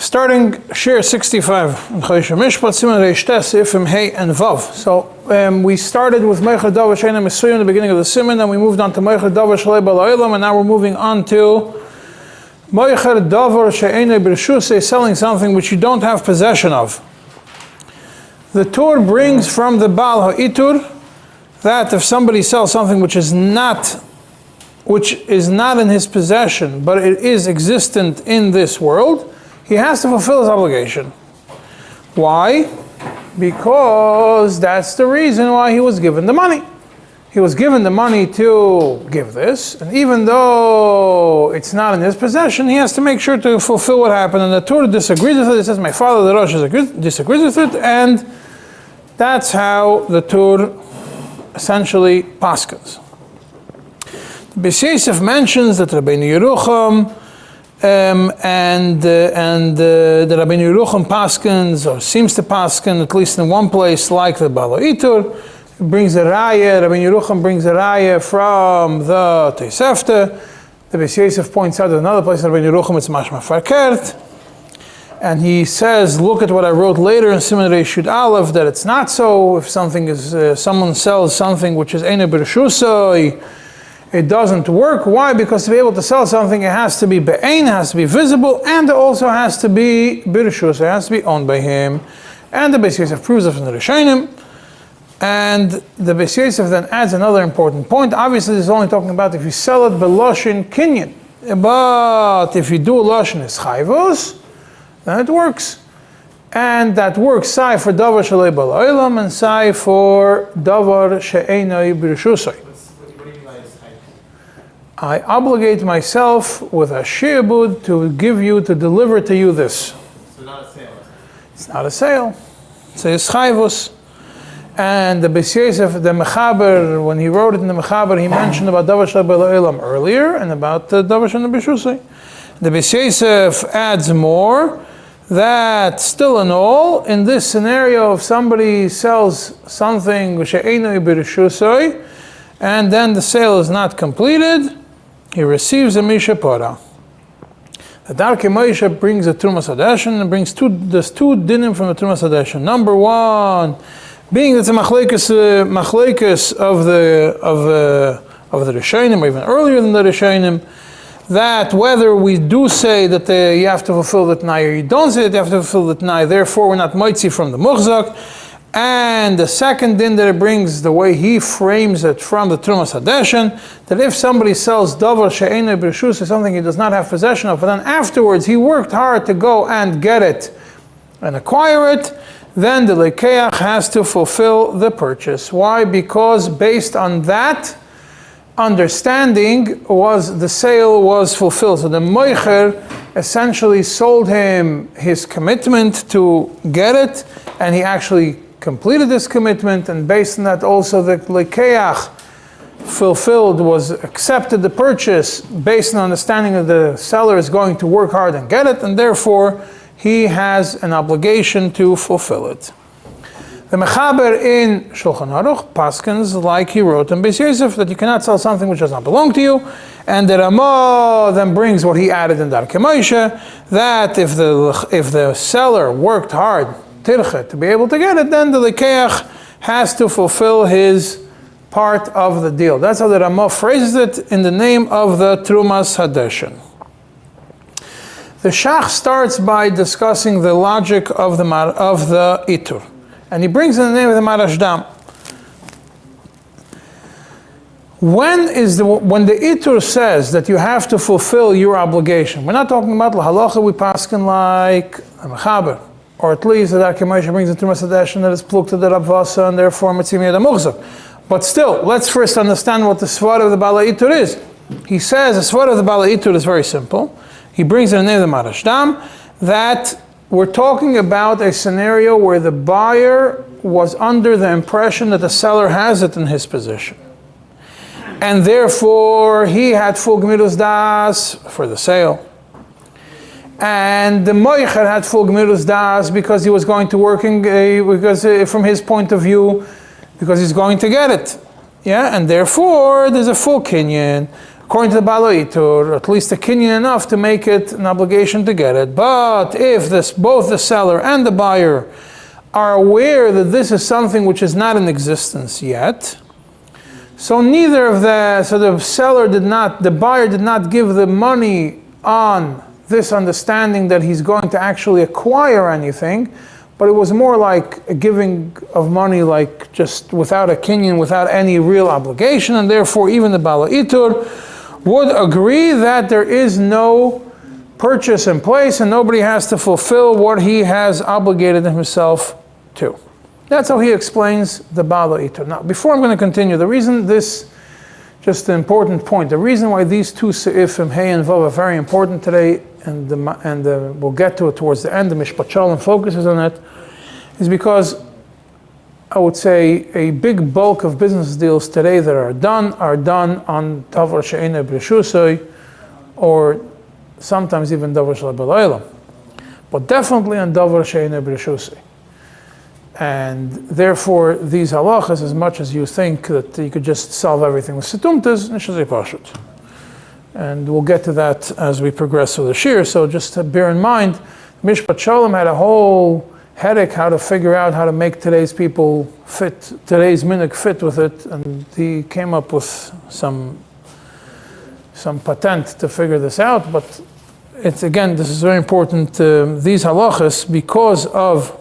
Starting share 65 in Mispat, Siman Sa'ifim Hey and Vav. So we started with Mechar Davar Sheina Misuya in the beginning of the Siman, and we moved on to Mechar Davar Shalei B'La'ilam, and now we're moving on to Mechar Davar She'eno Bershutho, selling something which you don't have possession of. The Torah brings from the Baal HaItur that if somebody sells something which is not in his possession, but it is existent in this world, he has to fulfill his obligation. Why? Because that's the reason why he was given the money. He was given the money to give this, and even though it's not in his possession, he has to make sure to fulfill what happened. And the Torah disagrees with it. It says, my father, the Rosh, disagrees with it, and that's how the Torah essentially paskins. Yosef mentions that Rabbeinu Yerucham and the Rabbeinu Yerucham paskins, or seems to paskin, at least in one place, like the Baal HaItur, brings a raya. Rabbeinu Yerucham brings a raya from the Tosefta. The Yosef points out that another place in Rabbeinu Yerucham it's mashma farkert, and he says, look at what I wrote later in Siman Reshut Aleph, that it's not so. If something is someone sells something which is She'eno Bershutho, it doesn't work. Why? Because to be able to sell something, it has to be be'ein, it has to be visible, and it also has to be bershutho, it has to be owned by him. And the Beis Yosef proves it from the Rishonim. And the Beis Yosef then adds another important point. Obviously, this is only talking about if you sell it beloshin kinyan. But if you do loshin is chayvos, then it works. And that works sai for davar shalei b'la'ilam and sai for davar she'eno bershutho. I obligate myself with a shi'abud to deliver to you this. So not a sale? It's not a sale. It's a yischayvus. And the Beis Yosef, the Mechaber, when he wrote it in the Mechaber, he mentioned about Davar Shel B'La'ilam earlier and about Davar Shel Bershutho. The Beis Yosef adds more, that still in all, in this scenario, if somebody sells something She'eno Bershutho, and then the sale is not completed, he receives a mishapora. The Darkei Moshe brings a Trumas Hadeshin and brings there's two dinim from the Trumas Hadeshin. Number one, being that the machlekes of the Rishonim, or even earlier than the Rishonim, that whether we do say that you have to fulfill the Tnai or you don't say that you have to fulfill the Tnai, therefore we're not moitzi from the muchzak. And the second din that it brings, the way he frames it from the Trumas Hadeshin, that if somebody sells davar she'eno bershutho, something he does not have possession of, but then afterwards he worked hard to go and get it and acquire it, then the lekeach has to fulfill the purchase. Why? Because based on that understanding the sale was fulfilled. So the moicher essentially sold him his commitment to get it, and he actually completed this commitment, and based on that also the lekeach accepted the purchase based on understanding that the seller is going to work hard and get it, and therefore he has an obligation to fulfill it. The Mechaber in Shulchan Aruch paskins, like he wrote in Beis Yosef, that you cannot sell something which does not belong to you, and the Ramah then brings what he added in Darkei Moshe, that if the seller worked hard to be able to get it, then the lekeach has to fulfill his part of the deal. That's how the Ramah phrases it in the name of the Trumas Hadeshin. The Shach starts by discussing the logic of the Itur, and he brings in the name of the Marashdam. When the Itur says that you have to fulfill your obligation, we're not talking about lahalacha we paskin like a Mechaber, or at least the Darkei Moshe brings the Trumas Hadeshin that is pluked to the Rabvasa, and therefore mitzvah miyad muchzak. But still, let's first understand what the svara of the Baal HaItur is. He says the svara of the Baal HaItur is very simple. He brings in the name of the Marashdam that we're talking about a scenario where the buyer was under the impression that the seller has it in his possession, and therefore he had full gemilas das for the sale. And the moicher had full gemilas das because he was going to from his point of view, because he's going to get it. Yeah, and therefore there's a full kinyan. according to the Balaitur, at least a kinyan enough to make it an obligation to get it. But if both the seller and the buyer are aware that this is something which is not in existence yet, so the buyer did not give the money on this understanding that he's going to actually acquire anything, but it was more like a giving of money, like just without a kinyan, without any real obligation, and therefore even the Balaitur would agree that there is no purchase in place and nobody has to fulfill what he has obligated himself to. That's how he explains the Balaitur. Now, before I'm going to continue, the reason just an important point, the reason why these two Sa'ifim, Hey and Vav, are very important today, and we'll get to it towards the end, the Mishpat focuses on it, is because I would say a big bulk of business deals today that are done on Davar She'eino Bershusoi, or sometimes even Davar Shel B'Leilam, but definitely on Davar She'eino Bershusoi. And therefore, these halachas, as much as you think that you could just solve everything with situmtas, nishazei pashut. And we'll get to that as we progress through the shir. So just to bear in mind, Mishpat Shalom had a whole headache how to figure out how to make today's people fit, today's minhag fit with it, and he came up with some patent to figure this out. But it's, again, this is very important. These halachas, because of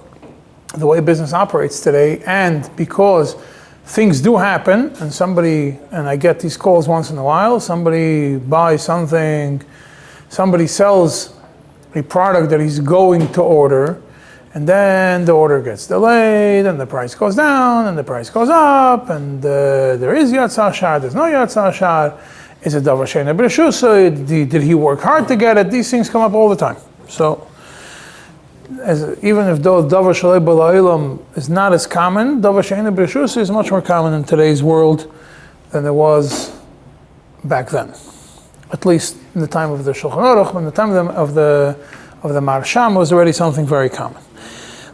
the way business operates today, and because things do happen, and I get these calls once in a while, somebody buys something, somebody sells a product that he's going to order, and then the order gets delayed, and the price goes down, and the price goes up, and there is Yatzah Shar, there's no Yatzah Shar, is it Davar She'eino Bershusoi, did he work hard to get it? These things come up all the time. So, even if Davar Shel B'Leilam is not as common, Davar She'eino Bershusoi is much more common in today's world than it was back then. At least in the time of the Shulchan Aruch, in the time of the Marsham, was already something very common.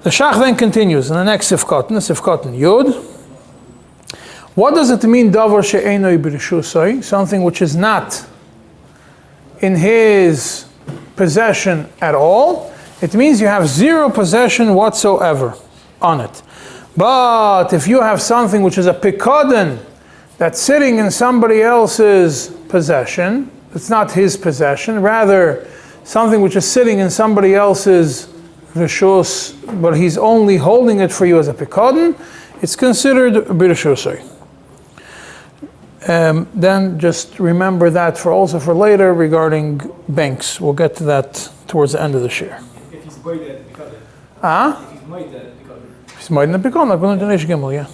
The Shach then continues in the next Sifkotin, Yud. What does it mean, Davar She'eino Bershusoi? Something which is not in his possession at all. It means you have zero possession whatsoever on it. But if you have something which is a pikadon that's sitting in somebody else's possession, it's not his possession, rather something which is sitting in somebody else's reshus, but he's only holding it for you as a pikadon, it's considered birshusoi. Then just remember that also for later regarding banks. We'll get to that towards the end of the share. If he's made it, pikadon. Ah? If he's made it, pikadon. If he's made it, pikadon, like we're going to Neish Gimel, yeah.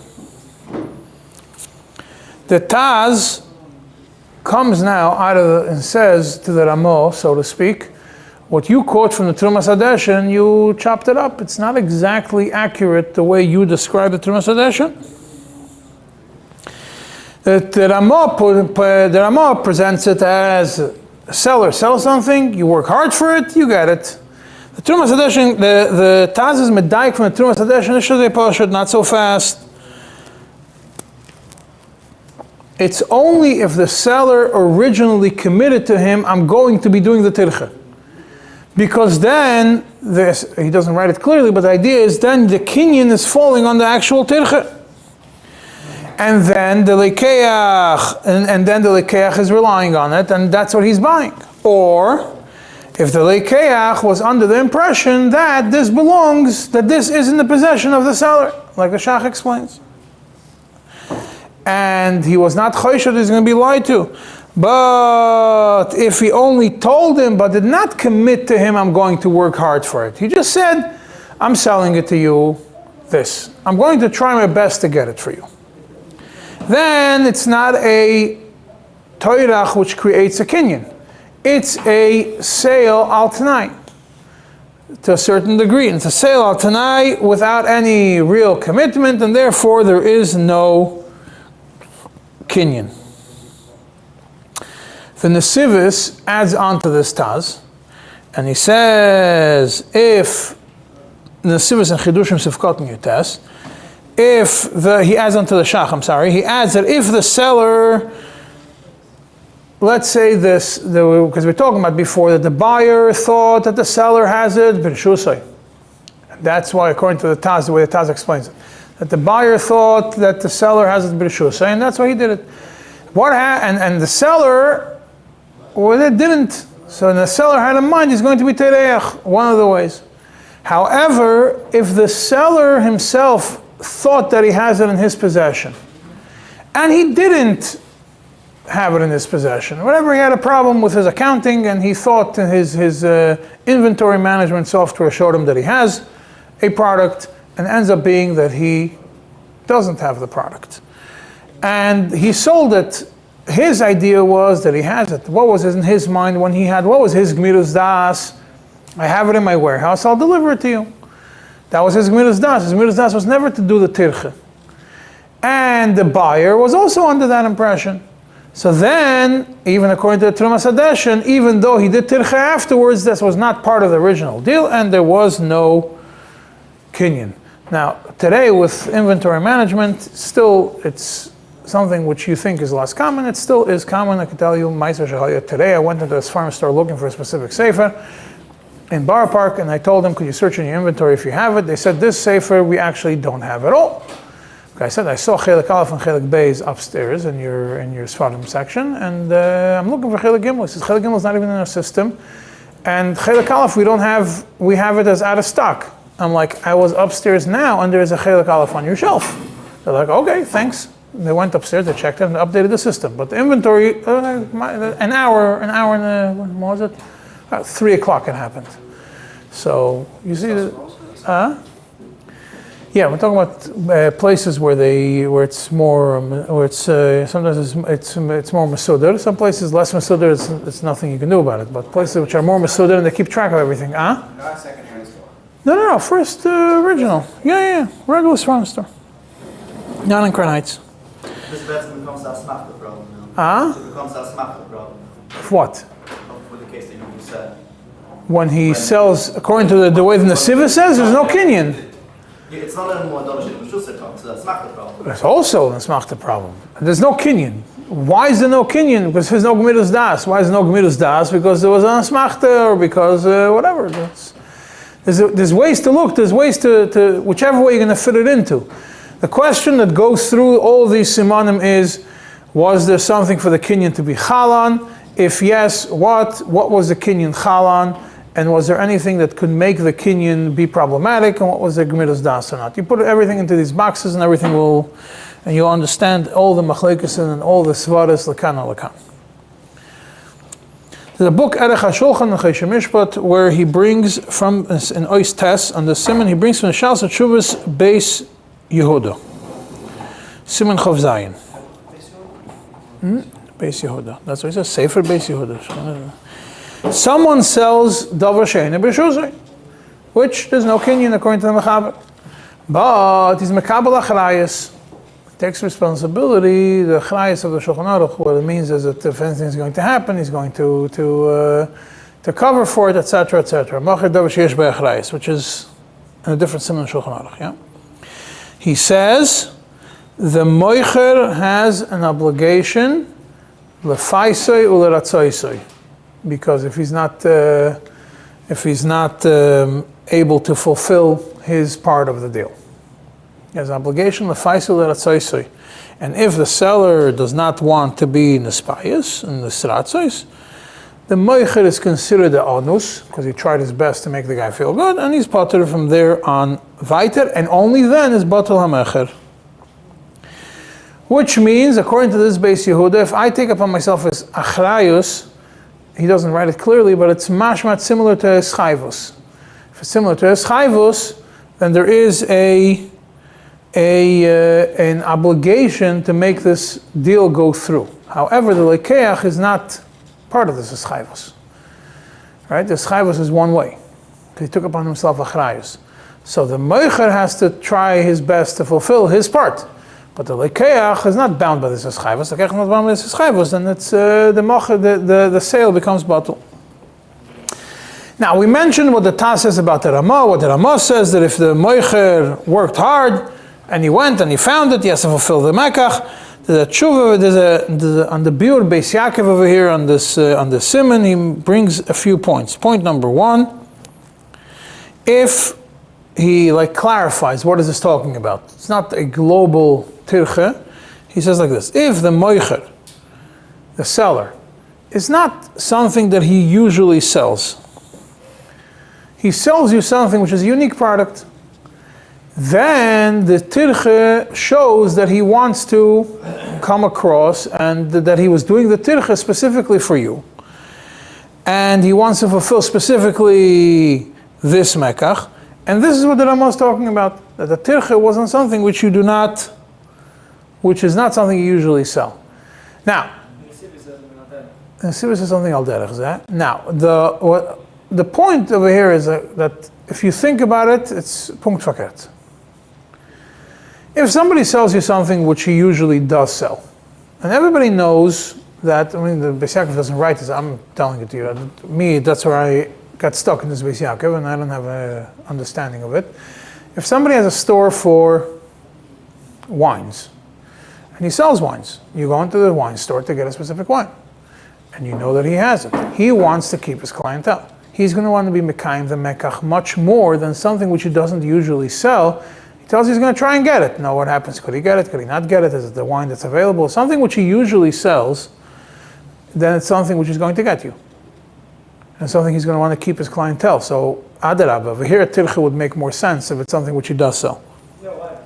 The Taz comes now and says to the Ramo, so to speak, what you caught from the Trumas Hadeshen, you chopped it up. It's not exactly accurate the way you describe the Trumas Hadeshen. The Ramo presents it as a seller sells something, you work hard for it, you get it. The Trumas Hadeshen, the Taz is medayik from the Trumas Hadeshen, not so fast. It's only if the seller originally committed to him, I'm going to be doing the tircha. Because then, he doesn't write it clearly, but the idea is then the kinyan is falling on the actual tircha. And then the lekeach, and then the lekeach is relying on it, and that's what he's buying. Or, if the lekeach was under the impression that this is in the possession of the seller, like the Shach explains. And he was not choshed he's going to be lied to. But if he only told him but did not commit to him, I'm going to work hard for it. He just said, I'm selling it to you, this. I'm going to try my best to get it for you. Then it's not a toirach which creates a kinyan. It's a sale al tanai to a certain degree. It's a sale al tanai without any real commitment, and therefore there is no kinyan. The Nesivis adds on to this Taz, and he says, if Nesivis and Chidushim Sifkot Yutas, he adds on to the Shach, he adds that if the seller let's say this, because we're talking about before that the buyer thought that the seller has it, bershutto. That's why, according to the Taz, the way the Taz explains it, that the buyer thought that the seller has it bershutto, and that's why he did it. And the seller, well, it didn't. So the seller had in mind he's going to be tereach, one of the ways. However, if the seller himself thought that he has it in his possession, and he didn't have it in his possession, whatever, he had a problem with his accounting, and he thought his inventory management software showed him that he has a product, and ends up being that he doesn't have the product. And he sold it. His idea was that he has it. What was in his mind when he had, what was his gmirus das? I have it in my warehouse, I'll deliver it to you. That was his gmirus das. His gmirus das was never to do the tirche. And the buyer was also under that impression. So then, even according to the Trumas Hadeshin, even though he did tirche afterwards, this was not part of the original deal, and there was no kinyan. Now, today with inventory management, still it's something which you think is less common. It still is common. I can tell you, Meiser Shahaya, today I went into this farm store looking for a specific sefer in Bar Park, and I told them, could you search in your inventory if you have it? They said, this sefer we actually don't have at all. I said, I saw Chelik Aleph and Chelik Beis upstairs in your Sfarim section, and I'm looking for Chelik Gimel. He says, Chelik Gimel is not even in our system, and Chelik Aleph we have it as out of stock. I'm like, I was upstairs now, and there is a Chelik Aleph on your shelf. They're like, okay, thanks. They went upstairs, they checked it, and updated the system. But the inventory, an hour and, what was it? 3 o'clock it happened. So, you see that, yeah, we're talking about places where it's more, sometimes it's more masudar. Some places less masudar, it's nothing you can do about it. But places which are more masudar and they keep track of everything, Not a second-hand store. No, first original. Yeah, regular farm store. Not in Crown Heights. This becomes a smachta problem now. It becomes a smachta problem. What? For the case that you said. When he sells, according to the way the Nesiva says, there's no kinyan. It's not anymore a it's a smachta problem. It's also a smachta problem. There's no kinyan. Why is there no kinyan? Because there's no gmirus das. Why is there no gmirus das? Because there was a smachta, or because whatever. There's ways to look. There's ways to whichever way you're going to fit it into. The question that goes through all these simanim is, was there something for the kinyan to be chalan? If yes, what was the kinyan chalan? And was there anything that could make the kinyan be problematic? And what was the gmirus das or not? You put everything into these boxes and everything and you'll understand all the machlekes and all the svaras lakan or lakan. There's a book, Erech HaShulchan and Mishpat, where he brings from, an ois tes, on the Siman, he brings from the Shas HaTshuvas Beis Yehuda. Siman Chov Zayin. Beis Yehuda. That's what he says, Sefer Beis Yehuda. Someone sells davar she'eino bershutto, which there's no kinyan according to the mechaber, but he's mekabel achrayus, takes responsibility. The achrayus of the Shulchan Aruch, what it means is that if anything is going to happen, he's going to cover for it, etc., etc. Machir davar sheyesh be'achrayus, which is in a different siman Shulchan Aruch. Yeah, he says the moicher has an obligation lefaisoi uleratzoisoi. Because if he's not able to fulfill his part of the deal, he has an obligation lefaisul eratzoisoi. And if the seller does not want to be nespayus and the sratzois, the moicher is considered the onus because he tried his best to make the guy feel good, and he's patur from there on weiter, and only then is batul hamecher. Which means, according to this Beis Yehuda, if I take upon myself as achrayus, he doesn't write it clearly, but it's mashmat similar to eschayvus. If it's similar to eschayvus, then there is an obligation to make this deal go through. However, the lekeach is not part of this eschayvus. Right? The eschayvus is one way. He took upon himself achrayus. So the moicher has to try his best to fulfill his part. But the lekeach is not bound by this eschayvus. The lekeach is not bound by this eschayvus, then it's the sale becomes batul. Now we mentioned what the Taz says about the Ramah. What the Ramah says that if the moicher worked hard and he went and he found it, he has to fulfill the mekach. There's a tshuva, on the biur Beis Yaakov over here on the Siman, he brings a few points. Point number one, if he clarifies what is this talking about. It's not a global tirche. He says like this: if the moicher, the seller, is not something that he usually sells, he sells you something which is a unique product, then the tirche shows that he wants to come across and that he was doing the tirche specifically for you. And he wants to fulfill specifically this mekach. And this is what the Rama is talking about, that the tirche wasn't something which is not something you usually sell. Now, the Sibis is something al derech zeh. Now, the point over here is that if you think about it, it's punkt verkehrt. If somebody sells you something which he usually does sell, and everybody knows that, the Beis Yaakov doesn't write this, I'm telling it to you. Me, that's where I got stuck in this Beis Yaakov, and I don't have an understanding of it. If somebody has a store for wines, and he sells wines, you go into the wine store to get a specific wine, and you know that he has it. He wants to keep his clientele. He's going to want to be mekayim the mekach much more than something which he doesn't usually sell. He tells you he's going to try and get it. Now what happens? Could he get it? Could he not get it? Is it the wine that's available? Something which he usually sells, then it's something which is going to get you. And something he's going to want to keep his clientele. So adarab, over here at tirche would make more sense if it's something which he does sell. No, why?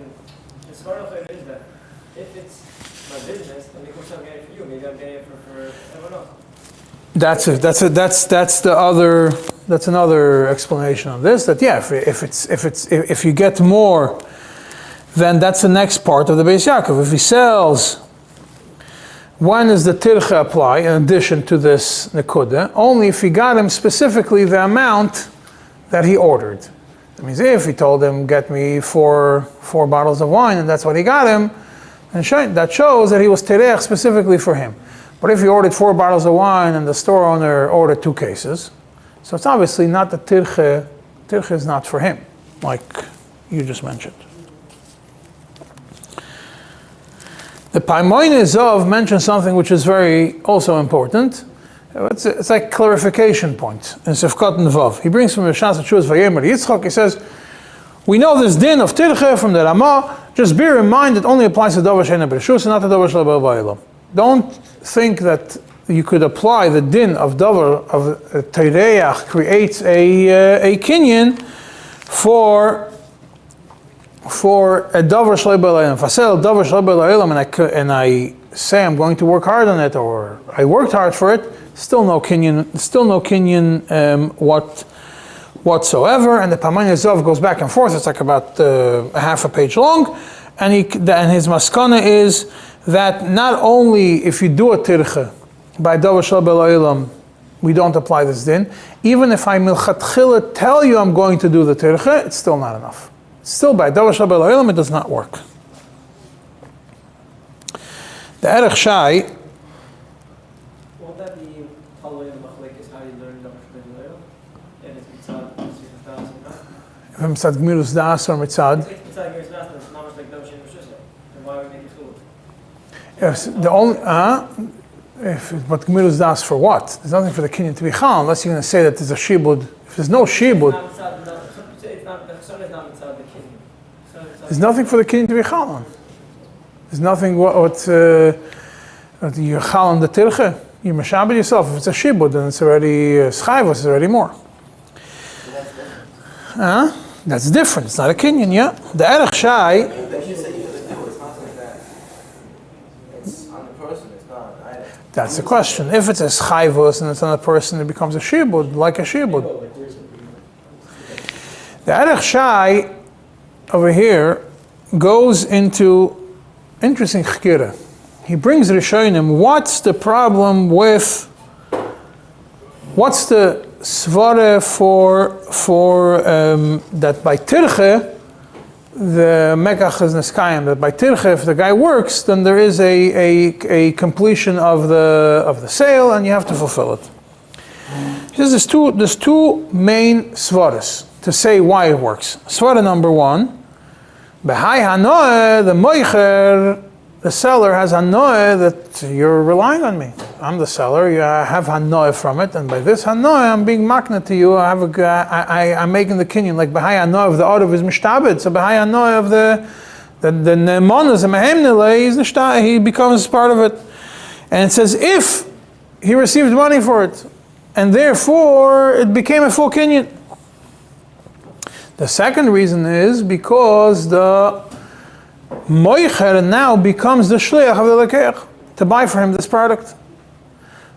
The smart of it is that if it's my business, then because I'm getting it for you, maybe I'm getting it for everyone else. That's another explanation on this. That if you get more, then that's the next part of the Beis Yaakov. If he sells, when does the tircha apply in addition to this nekuda? Only if he got him specifically the amount that he ordered. That means if he told him, get me four bottles of wine, and that's what he got him, and that shows that he was terech specifically for him. But if he ordered 4 bottles of wine and the store owner ordered 2 cases, so it's obviously not the tirche. Tirche is not for him, like you just mentioned. The Paimoines of mentions something which is very also important. It's like clarification point in Sefkat and Vav. He brings from the Shas Chuz Vayemer Yitzchak. He says, we know this din of tirche from the Rama. Just bear in mind it only applies to davar she'eino bereshus and not to davar shelo b'olam. Don't think that you could apply the din of davar of tereach creates a kinyan for a davar shelo b'olam. If I sell davar shelo b'olam and I say I'm going to work hard on it, or I worked hard for it, still no kinyan whatsoever. And the Paimon Zov goes back and forth. It's like about a half a page long, and his maskana is that not only if you do a tirche by davar shelo b'olam, we don't apply this din. Even if I milchatchila tell you I'm going to do the tirche, it's still not enough. Still by davar shelo b'olam, it does not work. The erech shai. Won't that be following the machlekes how you learn davar shelo b'olam? And it's mitzad If mitzad gmirus das or mitzad. It's mitzad gmirus das, it's not much like davar she'eino bereshus. Then why would we make it chuluk? Yes, the only but gmirus das for what? There's nothing for the kinyan to be chal unless you're going to say that there's a shibud. If there's no shibud, there's nothing for the kinyan to be chal on. There's nothing what you're chal on the tirche. You mashabed yourself. If it's a shibud, then it's already schayvus. It's already more. That's different. It's not a kinyan. Yeah, the erech shai. That's the question. If it's a schayvus and it's on a person, it becomes a shibud, like a shibud. The erech shai over here goes into interesting chkira. He brings Rishonim. What's the problem with? What's the svara for that by tirche the mekach is neskayim, that by tirche if the guy works, then there is a completion of the sale and you have to fulfill it. He says there's two main svaras to say why it works. Svara number one, b'hai hanoah, the moicher the seller has hanoah that you're relying on me. I'm the seller, I have hanoah from it, and by this hanoah I'm being makna to you, I'm making the kinyan, like b'hai hanoah of the Odav is mishtabed, so b'hai hanoah of the ne'emonas, the mehem he becomes part of it. And it says if he received money for it, and therefore it became a full kinyan. The second reason is because the moicher now becomes the shliach of the lekeach to buy for him this product.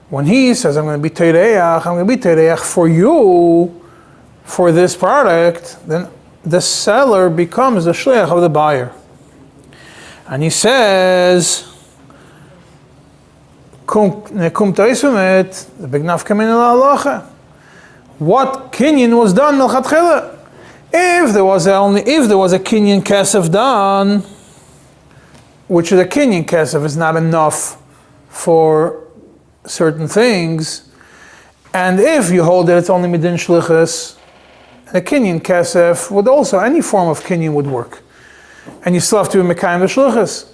When he says, I'm going to be tereach for you, for this product, then the seller becomes the shliach of the buyer. And he says, the big nafkamin al-halacha. What kinyan was done milchatchila? If there was a kinyan kesef done, which the kinyan kesef is not enough for certain things, and if you hold that it's only midin shlichus, the kinyan kesef would also, any form of kinyan would work, and you still have to be mekayim the shlichus.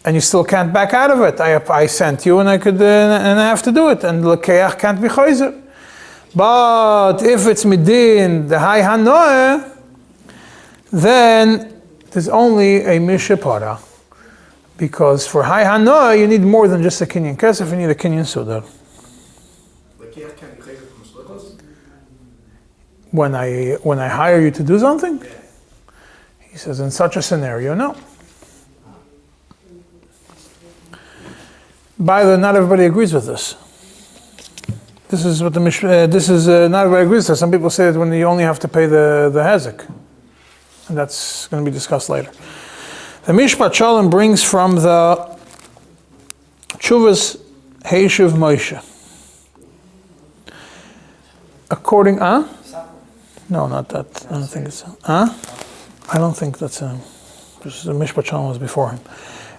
And you still can't back out of it. I sent you and I have to do it. And the lekeach can't be chayzer. But if it's midin, the high hanoah, then there's only a mishapara. Because for high hanoah, you need more than just a kinyan kesef, you need a kinyan sudar. Lekeach can't be chayzer from shlichus? When I hire you to do something? Yeah. He says, in such a scenario, no. By the way, not everybody agrees with this. This is what not everybody agrees with this. Some people say that when you only have to pay the hezek, and that's going to be discussed later. The Mishpat Shalom brings from the Chuvas Heishuv Moshe. According, No, not that. I don't think it's, I don't think that's the Mishpat Shalom was before him.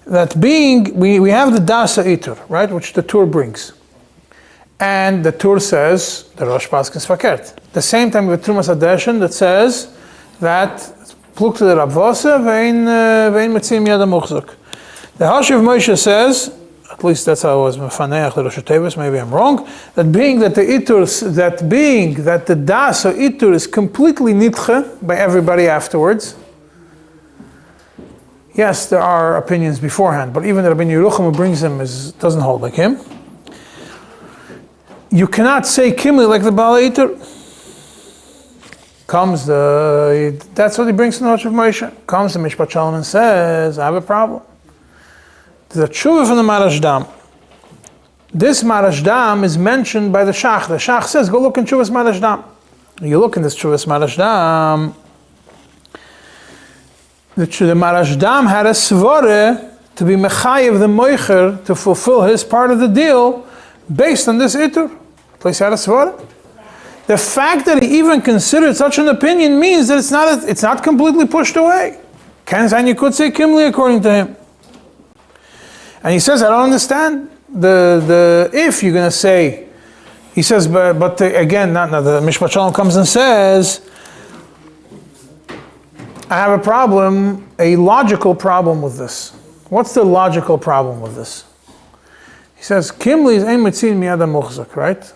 That being, we have the Dasa Itur, right, which the Tur brings. And the Tur says, the Rosh Paskins Fakert. The same time with Trumas Adeshen that says that Pluk to the Rabvose, Vein Metzim Yada Muchzuk. The Hashiv Moshe says, at least that's how it was Mefaneach, the Rosh Tevis, maybe I'm wrong, that being that the Itur, that the Dasa Itur is completely nitche by everybody afterwards. Yes, there are opinions beforehand, but even the Rabbi Yerucham who brings them doesn't hold like him. You cannot say Kimli like the Baal Eiter. That's what he brings from the Rosh of Moshe. Comes the Mishpat Shalom and says, I have a problem. There's a tshuva from the Marashdam. This Marashdam is mentioned by the Shach. The Shach says, go look in Tshuvas Marashdam. You look in this Tshuvas Marashdam, the Marashdam had a svare to be mechayev the moicher to fulfill his part of the deal based on this itur. Place had a svare. The fact that he even considered such an opinion means that it's not completely pushed away. And you could say kimli according to him. And he says, I don't understand the if you're going to say. He says, but again, the Mishpat Shalom comes and says, I have a problem, a logical problem with this. What's the logical problem with this? He says, Kimli is ein metzin miyada muchzak, right?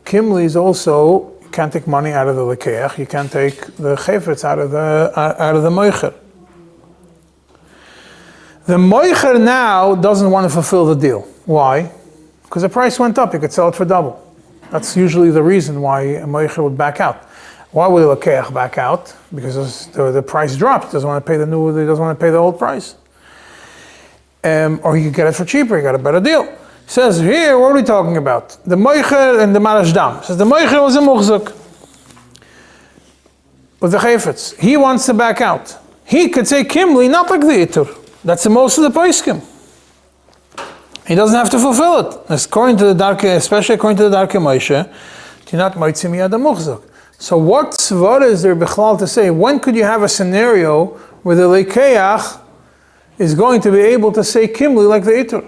Kimli is also, you can't take money out of the lekeach, you can't take the chayfetz out of the moicher. The moicher now doesn't want to fulfill the deal. Why? Because the price went up, you could sell it for double. That's usually the reason why a moicher would back out. Why would the lekeach back out? Because the price dropped. He doesn't want to pay he doesn't want to pay the old price. Or he could get it for cheaper, he got a better deal. He says here, what are we talking about? The moicher and the marashdam. Says the moicher was a muchzuk with the chayfetz. He wants to back out. He could say kimli, not like the itur. That's the most of the poskim. He doesn't have to fulfill it. According to the darke, especially according to the darke Moshe, tinat moitzim yad muchzuk. So what svara is there bichlal to say? When could you have a scenario where the lekeach is going to be able to say kimli like the itur?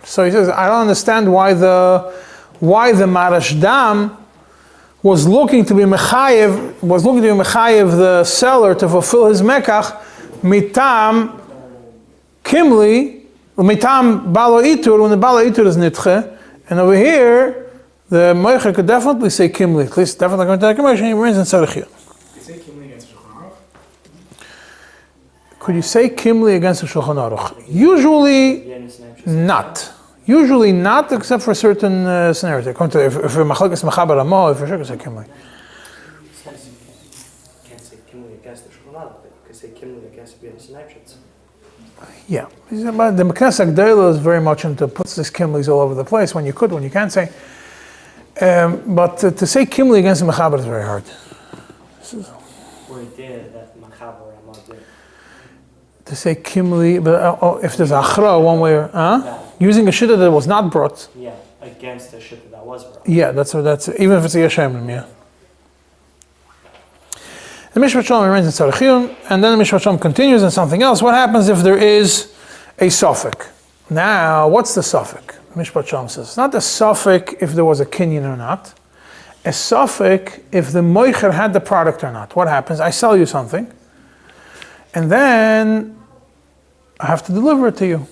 So he says, I don't understand why the marashdam was looking to be mechayev the seller to fulfill his mekach mitam Kimli, Umitam Balo Itur, when the Balo Itur is Nitche, and over here, the Moicher could definitely say Kimli, at least definitely going to the Gemara, and he remains in Tzarechiyun. Could you say Kimli against the Shulchan Aruch? Usually not. Usually not, except for certain scenarios. If a Machlok is Mechaber Amo, if for sure, you say Kimli. You can't say Kimli against the Shulchan Aruch, but you can say Kimli against the Snapshots. Yeah. The Meknes Agdela is very much into, puts these Kimlis all over the place, when you could, when you can't say. But to say Kimli against the Mechaber is very hard. Or he did, that Mechaber Amo did. To say Kimli, but if there's Achra one way or, using a Shitta that was not brought. Yeah, against the Shitta that was brought. Yeah, that's even if it's a Yeshemim, yeah. The Mishpat Shalom remains in Tzarechiyun, and then the Mishpat Shalom continues in something else. What happens if there is a suffix? Now, what's the suffix? Mishpat Shalom says, it's not a suffix if there was a kinyan or not. A suffix if the moicher had the product or not. What happens? I sell you something, and then I have to deliver it to you.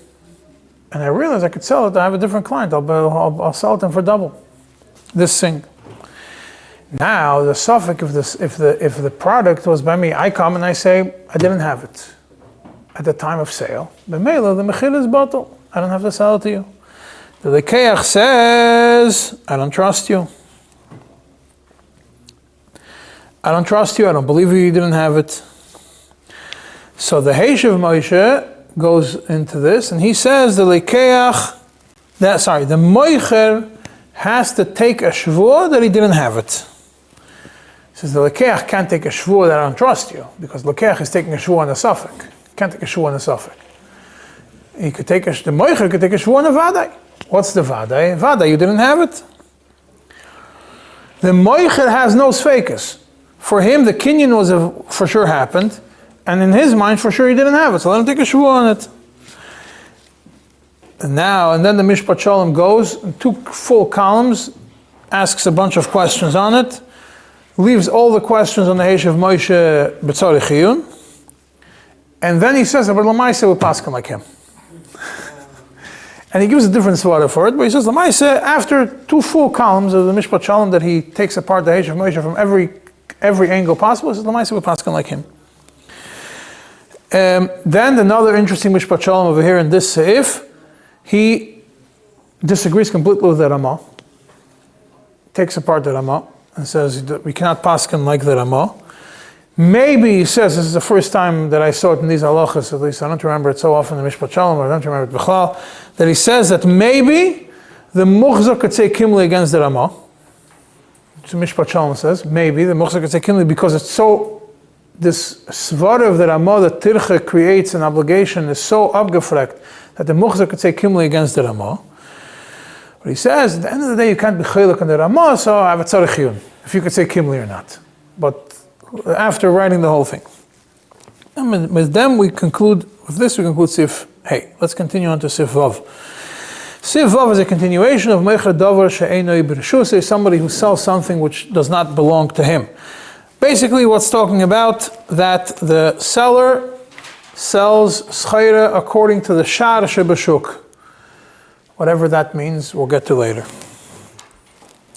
And I realize I could sell it, I have a different client, I'll sell it to him for double. This thing. Now the suffix if the product was by me, I come and I say I didn't have it at the time of sale. The mela, the mechil is bottle. I don't have to sell it to you. The lekeach says I don't trust you. I don't trust you. I don't believe you didn't have it. So the Heishav Moshe goes into this and he says the lekeach, the moicher has to take a shvua that he didn't have it. He says the lekeach can't take a shvua that I don't trust you, because lekeach is taking a shvua on the suffix. Can't take a shvua on the suffix. He could take the moicher could take a shvua on the vaday. What's the vaday? Vaday, you didn't have it. The moicher has no sfeikus. For him, the kinyan was for sure happened, and in his mind, for sure he didn't have it. So let him take a shvua on it. And then the Mishpat Shalom goes, in 2 full columns, asks a bunch of questions on it, leaves all the questions on the Heishav Moshe B'tzarechiyun, and then he says, but Lamaisa will paskin like him. And he gives a different svara for it, but he says, Lamaisa, after 2 full columns of the Mishpat Shalom that he takes apart the Heishav Moshe from every angle possible, he says, Lamaisa will paskin like him. Then another interesting Mishpat Shalom over here in this Seif, he disagrees completely with the Ramah, takes apart the Ramah, and says that we cannot paskin like the Ramah. Maybe he says, this is the first time that I saw it in these halachas, at least I don't remember it so often in the Mishpat Shalom, or I don't remember it b'chlal, that he says that maybe the Muchzor could say Kimli against the Ramah. So Mishpat Shalom says, maybe the Muchzor could say Kimli because it's so, this svara of the Ramah, the Tircha creates an obligation, is so abgefrekt that the Muchzor could say Kimli against the Ramah. But he says, at the end of the day, you can't be chaylik on the Ramah, so I have a tzarechiyun, if you could say Kimli or not. But after writing the whole thing. And with them, with this we conclude Sif. Hey, let's continue on to Sif Vav. Sif Vav is a continuation of Mechar Davar She'eno Bershutho, somebody who sells something which does not belong to him. Basically, what's talking about that the seller sells Schaira according to the Shar Shebshuk. Whatever that means, we'll get to later.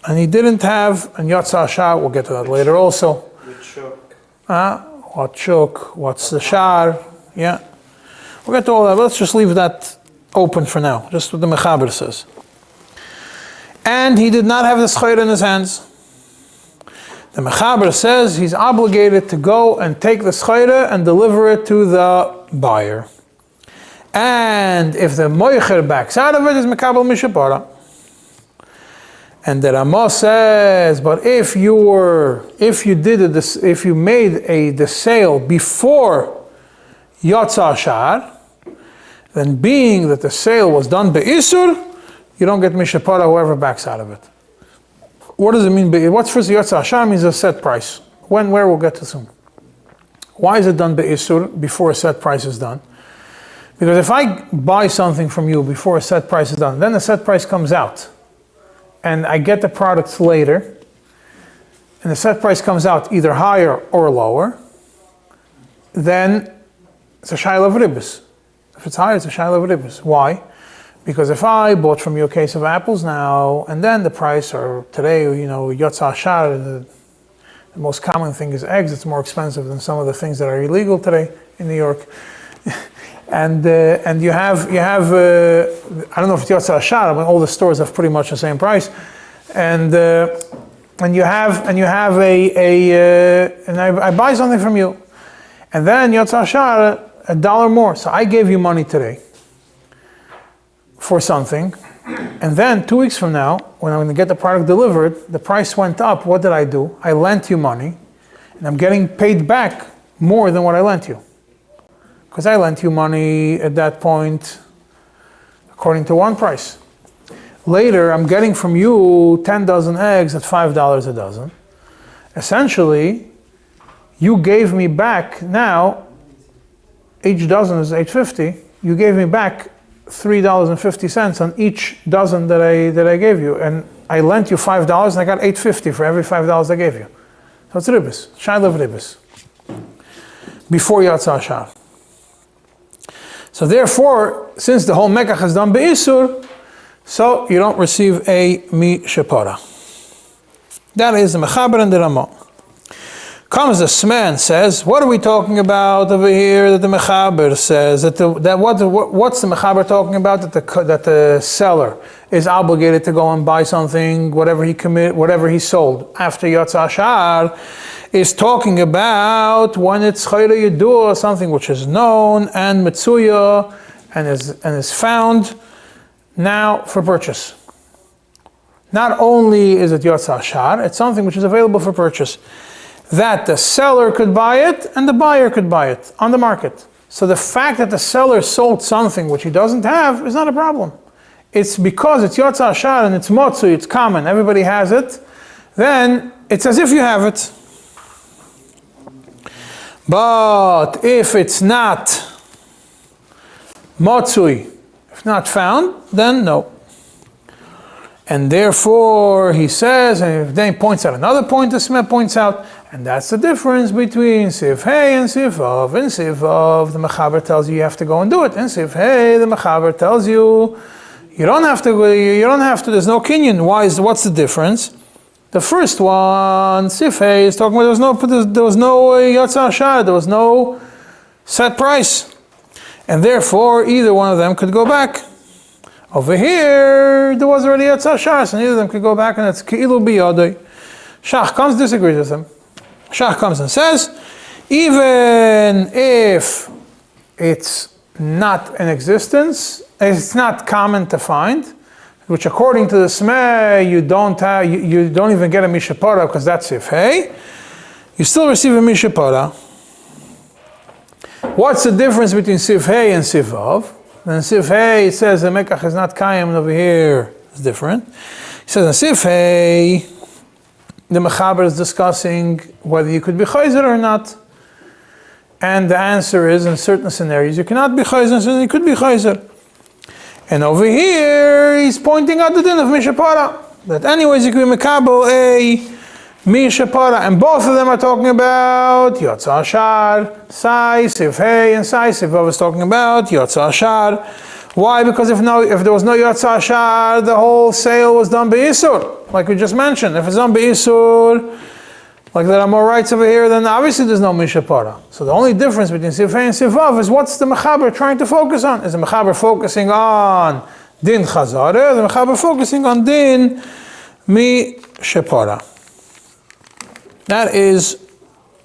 And he didn't have, and Yatsa Shar, we'll get to that later also. What shuk, what's the Shar, yeah. We'll get to all that, but let's just leave that open for now, just what the Mechaber says. And he did not have the Schaira in his hands. The Mechaber says he's obligated to go and take the Schaira and deliver it to the buyer. And if the moicher backs out of it, is mekabel mishapara. And the Ramah says, but if you made the sale before Yatsa Shar, then being that the sale was done be'isur, you don't get mishapara whoever backs out of it. What does it mean? What's first Yatsa Shar means a set price. Where we'll get to soon. Why is it done be'isur before a set price is done? Because if I buy something from you before a set price is done, then the set price comes out, and I get the products later, and the set price comes out either higher or lower, then it's a shayla of ribbis. If it's higher, it's a shaila of ribbis. Why? Because if I bought from you a case of apples now, and then the price, or today, yotza ashar, the most common thing is eggs. It's more expensive than some of the things that are illegal today in New York. And you have I don't know if it's yotza ashar, but all the stores have pretty much the same price. And you have and I buy something from you, and then yotza ashar $1 more. So I gave you money today for something, and then 2 weeks from now, when I'm going to get the product delivered, the price went up. What did I do? I lent you money, and I'm getting paid back more than what I lent you. Because I lent you money at that point according to one price. Later, I'm getting from you 10 dozen eggs at $5 a dozen. Essentially, you gave me back now, each dozen is $8.50, you gave me back $3.50 on each dozen that I gave you, and I lent you $5 and I got $8.50 for every $5 I gave you. So it's ribbis, shaila of ribbis, before yotza ashar. So therefore, since the whole mekach is done be'isur, so you don't receive a mi shepara. That is the mechaber and the ramah. Comes the Sman and says, what are we talking about over here that the mechaber says? What's the mechaber talking about? That the seller is obligated to go and buy something, whatever he sold after yotza ashar, is talking about when it's chayra yedua, something which is known and mitzuya and is found now for purchase. Not only is it yotza ashar, it's something which is available for purchase, that the seller could buy it and the buyer could buy it on the market. So the fact that the seller sold something which he doesn't have is not a problem. It's because it's yotza ashar and it's motzu, it's common, everybody has it, then it's as if you have it. But if it's not motzui, if not found, then no. And therefore, he says, and then he points out another point, the Smet points out, and that's the difference between Sif Hey and Sif Vav. In Sif Vav, the Mechaber tells you have to go and do it. In Sif Hey, the Mechaber tells you don't have to, there's no kinyan. What's the difference? The first one, Sif Hey, is talking about there was no yotza ashar, there was no set price. And therefore, either one of them could go back. Over here, there was already yotza ashar, so neither of them could go back, and it's ki'ilu biyadai. Shach comes, disagrees with him. Shach comes and says, even if it's not in existence, it's not common to find, which according to the Smeh, you don't even get a mishapara because that's Sif Hey, you still receive a mishapara. What's the difference between Sif Hey and Sif Vav? Then Sif Hey, it says the mekach is not kayim, and over here it's different. He says in Sif Hey, the mechaber is discussing whether you could be chayzer or not. And the answer is, in certain scenarios, you cannot be chayzer, and you could be chayzer. And over here, he's pointing out the din of mishapara. That anyways, you can be mekabel a mishapara. And both of them are talking about yotza ashar, sai, sif hey, and sai, sif vav is talking about yotza ashar. Why? Because if there was no yotza ashar, the whole sale was done be'isur, like we just mentioned. If it's done be'isur, like there are more rights over here, then obviously there's no mishapara. So the only difference between sif hey and sif vav is what's the mechaber trying to focus on? Is the mechaber focusing on din chazara? Is the mechaber focusing on din mishapara? That is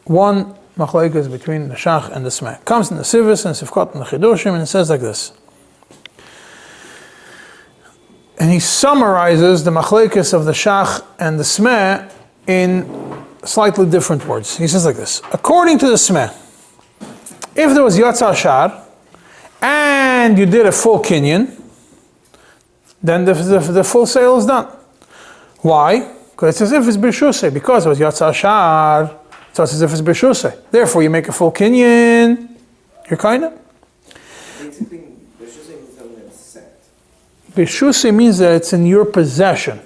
one machlokes between the Shach and the Smeh. Comes in the Sivis and Sifkot and the Chidushim, and it says like this. And he summarizes the machlokes of the Shach and the Smeh in slightly different words. He says like this. According to the Smeh, if there was yotza ashar and you did a full kinyan, then the full sale is done. Why? Because it's as if it's bershusei. Because it was yotza ashar, so it's as if it's bershusei. Therefore, you make a full kinyan, you're kind of. Basically, bershusei means that it's set. Bershusei means that it's in your possession.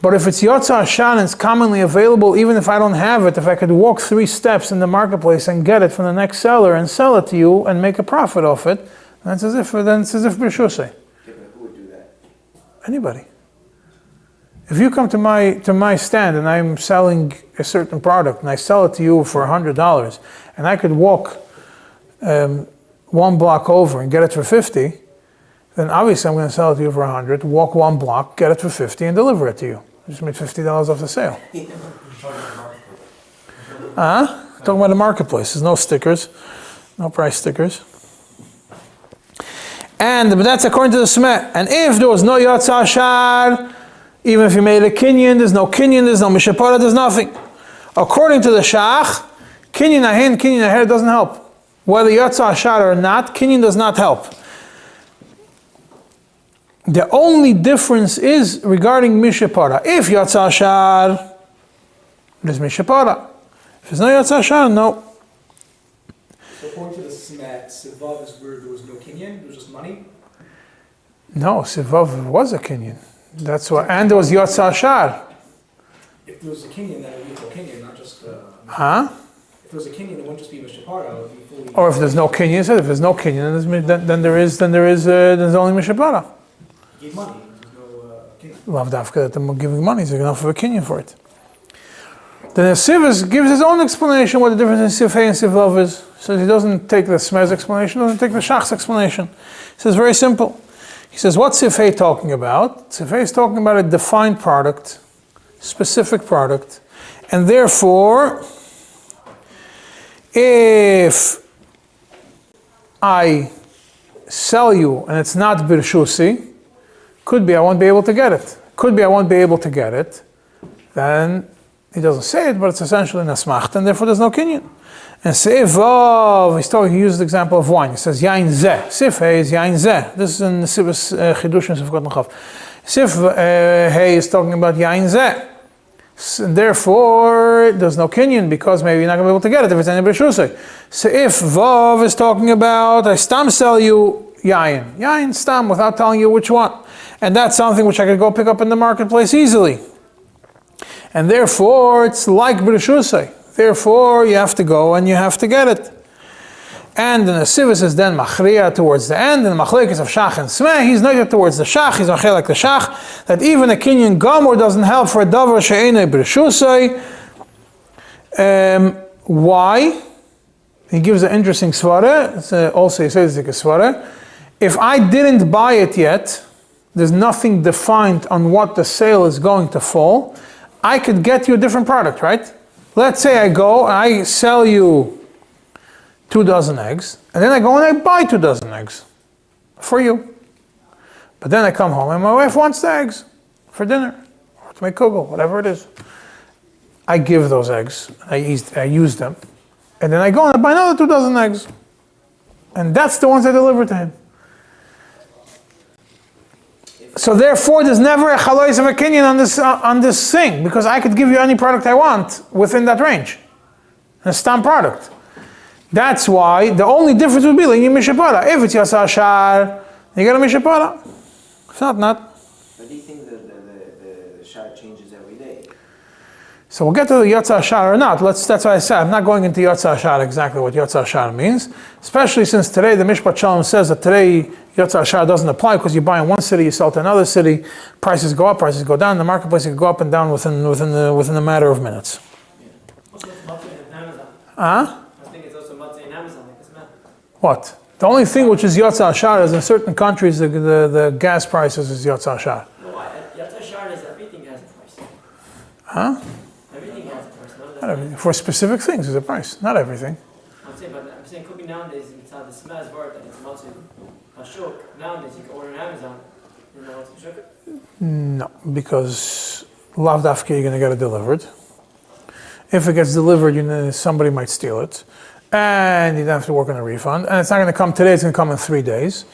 But if it's yotza ashar and it's commonly available, even if I don't have it, if I could walk 3 steps in the marketplace and get it from the next seller and sell it to you and make a profit off it, Then it's as if Bershusei. Yeah, but who would do that? Anybody. If you come to my stand and I'm selling a certain product and I sell it to you for $100 and I could walk one block over and get it for 50, then obviously I'm going to sell it to you for 100, walk one block, get it for 50 and deliver it to you. I just made $50 off the sale. Talking about the marketplace. There's no stickers, no price stickers. But that's according to the Smet. And if there was no Yatsa Shar, even if you made a kinyan, there's no mishapara, there's nothing. According to the Shach, kinyan ahin, kinyan aher doesn't help. Whether Yatsa Shar or not, kinyan does not help. The only difference is regarding mishapara. If Yatsa Shar, there's mishapara. If there's no Yatsa Shar, no. So according to the Smet, Sivav is where there was no kinyan, there was just money? No, Sivav was a kinyan. That's why, and there was Yatsa Shar. If there was a kinyan, then it would be a full kinyan, not just... If Huh? there was a kinyan, it wouldn't just be Mishapara, it would be fully... Or if there's no kinyan, if there's no kinyan, then there's only mishapara. He gave money, there's no kinyan. Lav dafka that them giving money is enough of a kinyan for it. Then the Sivas gives his own explanation what the difference in Sifhei and Sivav is. So he doesn't take the Smez explanation, doesn't take the Shach's explanation. He says very simple. He says, what's Sifhei talking about? Sifhei is talking about a defined product, specific product, and therefore, if I sell you and it's not Birshusi, could be I won't be able to get it. Could be I won't be able to get it. Then he doesn't say it, but it's essentially nasmacht, and therefore there's no kinyan. And Seivav, he used the example of wine. He says yain zeh. Sifhei is yain zeh. This is in the Sivas Chidushim Sifkot Nachav. Sifhei is talking about yain zeh. And therefore, there's no kinyan because maybe you're not going to be able to get it if it's any Bershusei. So if Vav is talking about, I stam sell you yain stam, without telling you which one. And that's something which I could go pick up in the marketplace easily. And therefore, it's like Bershusei. Therefore, you have to go and you have to get it. And then the Sivas is then Machriya towards the end, and the Machlekes of Shach and Smeh, he's not towards the Shach, he's Machriya like the Shach, that even a kinyan Gomor doesn't help for a davar she'eino b'reshusei. Why? He gives an interesting svara, also he says it's a svara. If I didn't buy it yet, there's nothing defined on what the sale is going to fall, I could get you a different product, right? Let's say I sell you 2 dozen eggs, and then I go and I buy 2 dozen eggs for you. But then I come home and my wife wants the eggs for dinner, or to make kugel, whatever it is. I give those eggs, I use them, and then I go and I buy another 2 dozen eggs. And that's the ones I deliver to him. So therefore, there's never a chalois of a kinyan on this thing, because I could give you any product I want within that range. A stamp product. That's why the only difference would be like mishapara. If it's yasa shar, you get a mishapara. If not. But do you think that the shar changes every day? So we'll get to the yatsa shar or not. That's why I said I'm not going into yatsa shar exactly what yatsa shar means. Especially since today the Mishpat Shalom says that today yatsa shar doesn't apply because you buy in one city, you sell to another city, prices go up, prices go down. The marketplace can go up and down within a matter of minutes. Also, it's Amazon. Huh? I think it's also Amazon, like this man. What? The only thing which is yatsa shar is in certain countries the gas prices is yatsa shar. No, Yatsa Shar is everything has a price. Huh? Everything has a price. Not everything. For specific things there's a price. Not everything. I'm saying could be nowadays it's not the smells word and it's mostly Bashuk. Nowadays you can order on Amazon. You know what's Bashuk? No, because lav dafka you're going to get it delivered. If it gets delivered, somebody might steal it. And you don't have to work on a refund. And it's not going to come today, it's going to come in 3 days.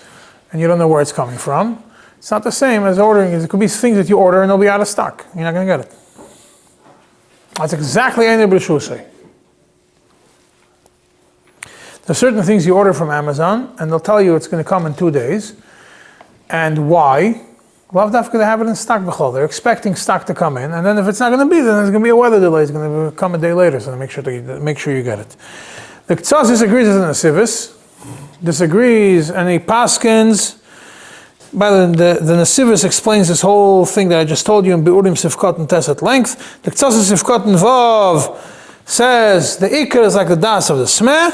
And you don't know where it's coming from. It's not the same as ordering. It could be things that you order and they'll be out of stock. You're not going to get it. That's exactly any Bershusei. There's certain things you order from Amazon and they'll tell you it's going to come in 2 days. And why? Lav dafka they have it in stock b'chol. They're expecting stock to come in, and then if it's not going to be, then there's going to be a weather delay. It's going to come a day later, so make sure you get it. The Ktsas disagrees in the Sivis. disagrees, and he paskins. By the Nesivus explains this whole thing that I just told you in Beurim Sifkot and Tes at length. The Ktsasis Sifkot and Vav says the Iker is like the Das of the Smeh,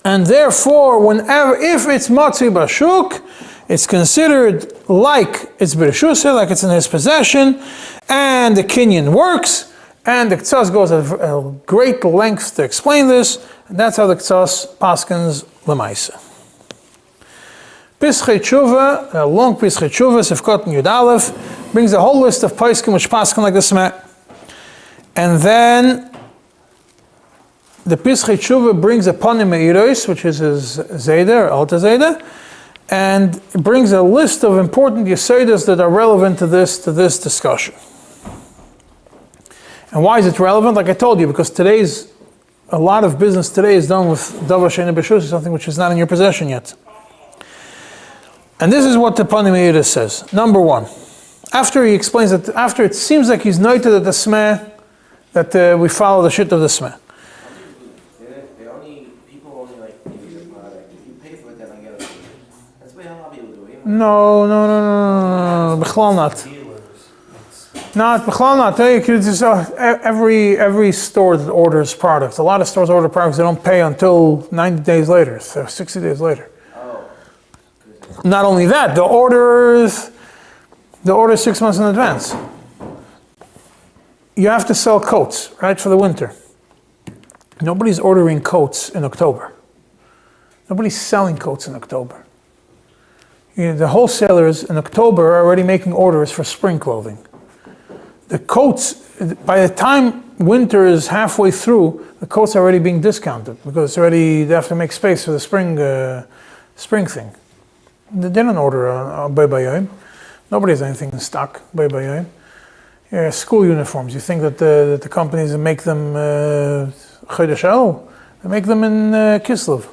and therefore, if it's Matzi Bashuk, it's considered like it's Bereshusah, like it's in his possession, and the Kinyan works, and the Ktsas goes at a great length to explain this, and that's how the Ktsas paskins Lemaisa. Pischei Tshuva, a long Pischei Tshuva, Sifkot and Yud Aleph, brings a whole list of Paiskim which paskin like the Smeh. And then the Pischei Tshuva brings a Panim Meiros, which is his Zayda, or Alta Zayda, and brings a list of important Yesedas that are relevant to this discussion. And why is it relevant? Like I told you, because a lot of business today is done with Davar She'eino Bereshusah, something which is not in your possession yet. And this is what the Panim Meiros says. Number one, after he explains that, after it seems like he's noted at the Smeh, that we follow the shit of the Smeh. No, B'chlal not. Not B'chlal not. Every store that orders products, a lot of stores order products, they don't pay until 90 days later, so 60 days later. Not only that, the order 6 months in advance. You have to sell coats, right, for the winter. Nobody's ordering coats in October. Nobody's selling coats in October. The wholesalers in October are already making orders for spring clothing. The coats, by the time winter is halfway through, the coats are already being discounted because they have to make space for the spring thing. They don't order Bay Bayayim. Nobody has anything in stock, Bay Bayayim. School uniforms, you think that the companies make them Chodesh El? They make them in Kislev.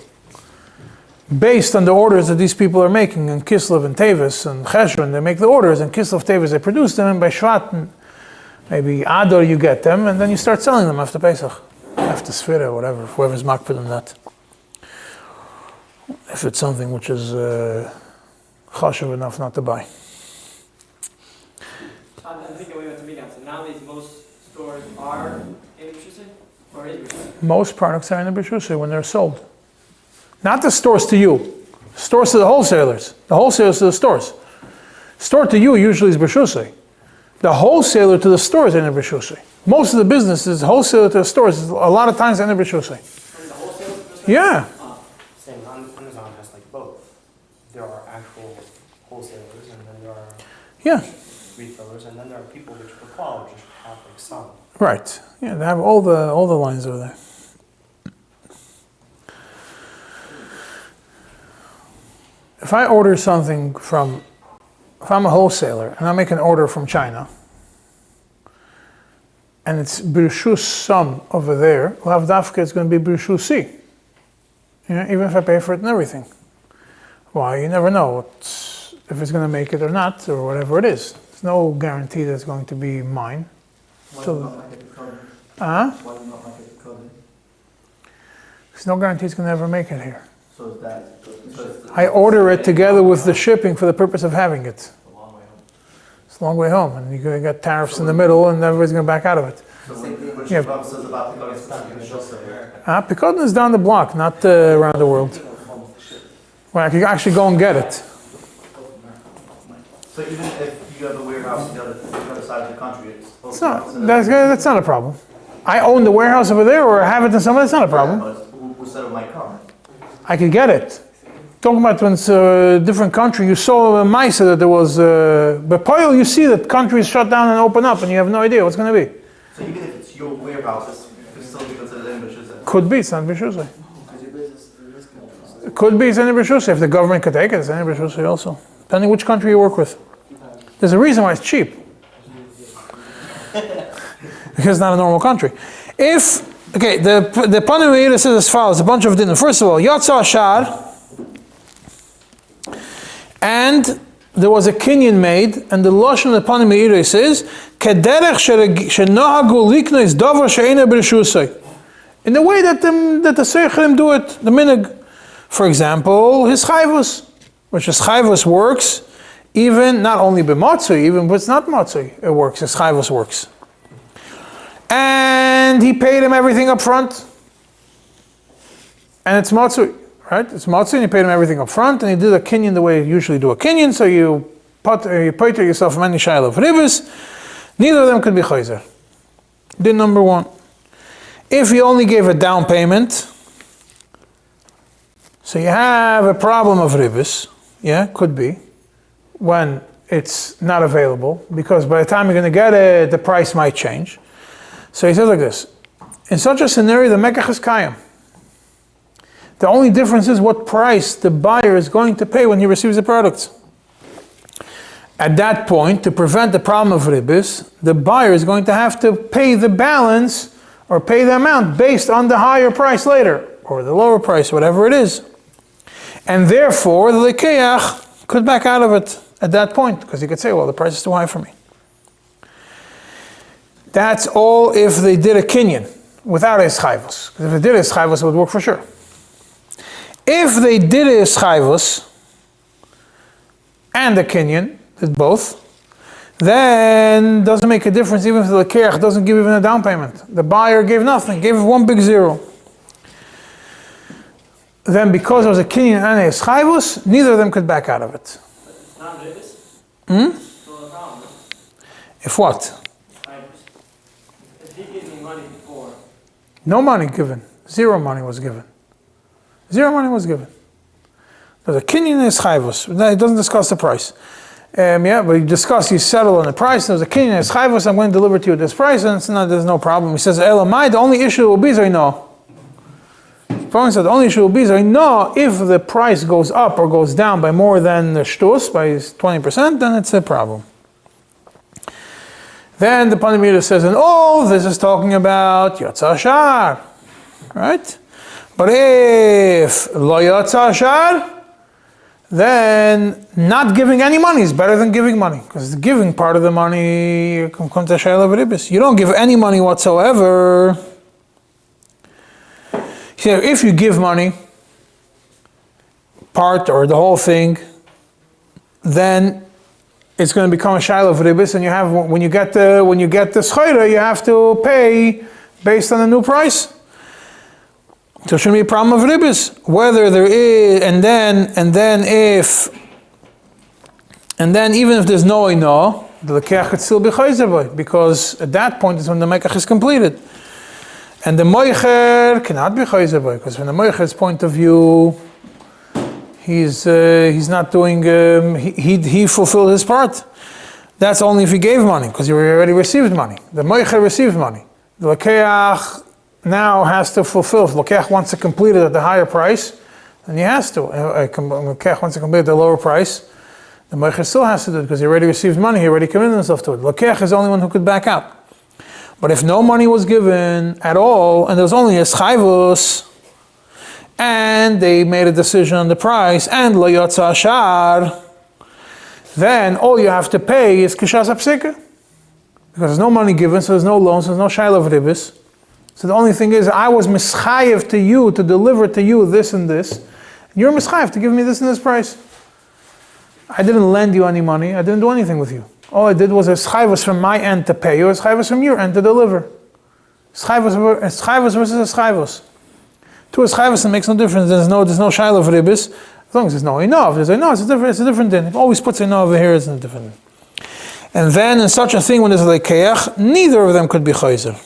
Based on the orders that these people are making in Kislev and Tevis and Cheshvan, they make the orders, and Kislev, Tevis, they produce them, and by Shvat, maybe Adar you get them, and then you start selling them after Pesach, after Sfira, whatever, whoever's makpid on that. If it's something which is chashuv enough not to buy. I'm thinking we have to meet now. So nowadays most stores are in Bereshusah, or is Bereshusah? Most products are in the Bereshusah when they're sold. Not the stores to you. Stores to the wholesalers. The wholesalers to the stores. Store to you usually is Bereshusah. The wholesaler to the stores is in the Bereshusah. Most of the business is wholesaler to the stores. A lot of times in the Bereshusah. From the wholesaler to the store? Yeah. Same, Amazon has like both. There are actual wholesalers, and then there are retailers, and then there are people which for quality just have like some. Right. Yeah, they have all the lines over there. If I order something if I'm a wholesaler and I make an order from China, and it's Bereshus Sum over there, Lav Dafka is going to be Bereshus Si. Even if I pay for it and everything. Why? You never know if it's going to make it or not, or whatever it is. There's no guarantee that it's going to be mine. Why So, not make it the code? Huh? Why not make it the code? There's no guarantee it's going to ever make it here. So is that... I order it together with the shipping for the purpose of having it. a long way home. It's a long way home, and you're going to get tariffs in the middle, and everybody's going to back out of it. So same thing which Yeah. Bob says about the code, it's not in the Shulchan. Picodon is down the block, not around the world. Well, I can actually go and get it. So even if you have a warehouse on the other side of the country, It's not, that's not a problem. I own the warehouse over there, or I have it in somewhere, that's not a problem. Who said it might come? I could get it. Talking about when it's a different country, you saw a Maisa that there was, but Poil, you see that countries shut down and open up, and you have no idea what's going to be. So even if it's your warehouse, it's still be considered in Bereshusah. Could be, it's not Bereshusah. It could be, it's in Bereshusah. If the government could take it, it's in Bereshusah also. Depending which country you work with. There's a reason why it's cheap. Because it's not a normal country. The Panim Meiros says as follows, a bunch of dinner. First of all, Yatsa Ashar, and there was a kinyan made, and the Lashon of the Panim Meiros says, Kederech shenahagu liknos davar she'eino bereshusah. In the way that the Seichlim do it, the minig. For example, his chayvus, which his chayvus works even not only b'matzui, even when it's not matzui, it works, his chayvus works. And he paid him everything up front. And it's matzui, right? It's matzui and he paid him everything up front and he did a kinyan the way you usually do a kinyan, so you put yourself from any shayla of ribis. Neither of them could be chayzer. Din number one. If you only gave a down payment, so you have a problem of ribis, yeah, could be, when it's not available, because by the time you're going to get it, the price might change. So he says like this, in such a scenario, the mekach is kayam. The only difference is what price the buyer is going to pay when he receives the product. At that point, to prevent the problem of ribis, the buyer is going to have to pay the balance or pay the amount based on the higher price later, or the lower price, whatever it is. And therefore, the lekeach could back out of it at that point, because he could say, well, the price is too high for me. That's all if they did a kinyan without a chayvus. Because if they did a chayvus, it would work for sure. If they did a chayvus and a kinyan, did both, then doesn't make a difference even if the lekeach doesn't give even a down payment. The buyer gave nothing, gave one big zero. Then because it was a kinyan and a chayvus, neither of them could back out of it. If what? If he gives me money before. No money given. Zero money was given. Zero money was given. There's a kinyan and a chayvus. It doesn't discuss the price. Yeah, but you settle on the price. There's a kinyan and a chayvus. I'm going to deliver to you at this price, and there's no problem. He says, Elamai, the only issue will be Zaino. The said the only issue will be Zaino, if the price goes up or goes down by more than the shtus, by 20%, then it's a problem. Then the Panamida says, and this is talking about Yotza Shar, right? But if Lo Yotza Shar, then not giving any money is better than giving money, because giving part of the money comes to Shayla V'Ribis. You don't give any money whatsoever. So if you give money, part or the whole thing, then it's going to become a shayla of ribis, and you have when you get the schayra, you have to pay based on the new price. So it shouldn't be a problem of ribis. Whether there is, and then even if there's no ino, the lekeach could still be chayzer, because at that point is when the mekach is completed. And the moicher cannot be chayzer, because from the moicher's point of view, he's not doing, he fulfilled his part. That's only if he gave money, because he already received money. The moicher received money. The lekeach now has to fulfill. If the lekeach wants to complete it at the higher price, then he has to. If the lekeach wants to complete it at the lower price, the moicher still has to do it, because he already received money, he already committed himself to it. The lekeach is the only one who could back out. But if no money was given at all, and there was only a chayvus, and they made a decision on the price, and lo yotza shar, then all you have to pay is kishas apsika. Because there's no money given, so there's no loans, so there's no shayla v'ribis. So the only thing is, I was mischayev to you, to deliver to you this and this, and you're mischayev to give me this and this price. I didn't lend you any money, I didn't do anything with you. All I did was a schayvus from my end to pay you, a schayvus from your end to deliver. Schayvus versus a schayvus. To a schayvus, it makes no difference. There's no shayla of ribis. As long as there's no enough. There's enough, it's a different thing. It always puts enough over here, it's a different thing. And then in such a thing, when there's a lekeach, neither of them could be chayzer.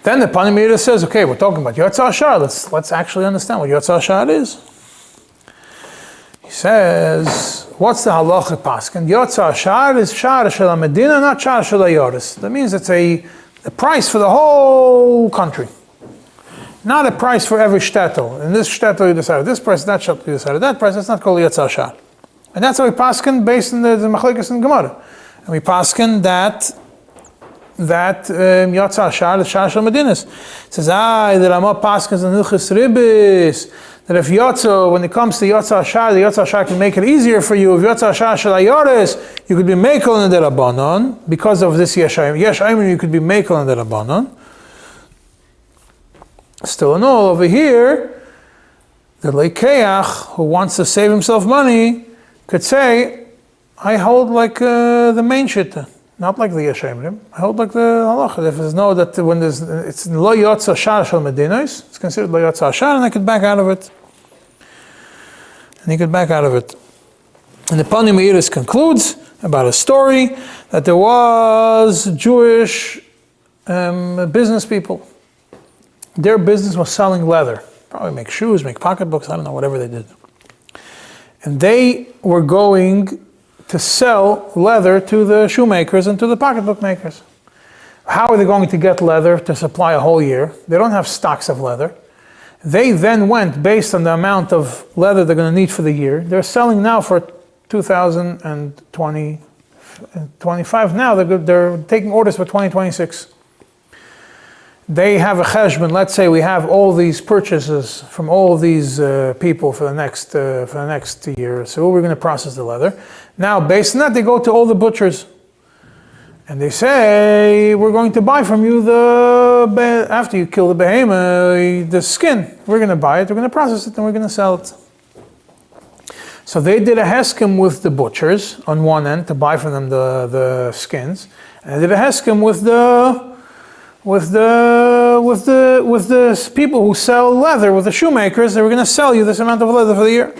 Then the Panamida says, okay, we're talking about Yotza Ashar. Let's actually understand what Yotza Ashar is. He says, what's the halacha paskin? Yotza Ashar is shar shel medina, not shar shel yoris. That means it's a price for the whole country, not a price for every shtetl. In this shtetl you decided this price, that shtetl you decided that price. That's not called Yotza Ashar. And that's how we paskin based on the machlekes and Gemara. And we paskin that Yotza Ashar is shar shel medinas. It says, the Rama paskins and hilchis ribis. That if Yotza, when it comes to Yotza Ashar, the Yotza Ashar can make it easier for you. If Yotza Ashar shel ayoris, you could be mekel in the Rabbanon. Because of this Yeshayim. Yeshayim, you could be mekel in the Rabbanon. Still in all, over here, the lekeach, who wants to save himself money, could say, I hold like the main shitta, not like the yeshemrim. I hold like the halacha. If there's no, that when there's, it's lo yotza shar shal medinos, it's considered lo yotza shar, and I could back out of it. And he could back out of it. And the Panim Eiris concludes about a story that there was Jewish business people. Their business was selling leather. Probably make shoes, make pocketbooks, I don't know, whatever they did. And they were going to sell leather to the shoemakers and to the pocketbook makers. How are they going to get leather to supply a whole year? They don't have stocks of leather. They then went, based on the amount of leather they're going to need for the year, they're selling now for 2025 now, they're taking orders for 2026. They have a cheshbon. Let's say we have all these purchases from all of these people for the next year. So we're going to process the leather. Now, based on that, they go to all the butchers, and they say, "We're going to buy from you after you kill the behemoth, the skin. We're going to buy it. We're going to process it, and we're going to sell it." So they did a heskim with the butchers on one end to buy from them the skins, and they did a heskim with the people who sell leather, with the shoemakers. They were going to sell you this amount of leather for the year.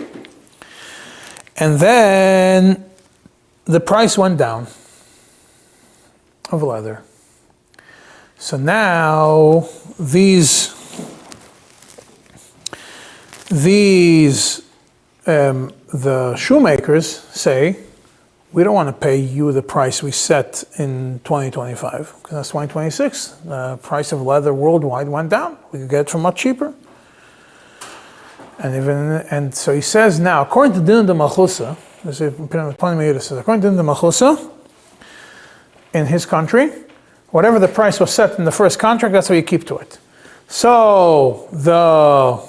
And then the price went down of leather. So now the shoemakers say, we don't want to pay you the price we set in 2025, because that's 2026. The price of leather worldwide went down. We could get it for much cheaper. And so he says now, according to דיני Malchusa, according to דיני Malchusa, in his country, whatever the price was set in the first contract, that's how you keep to it. So the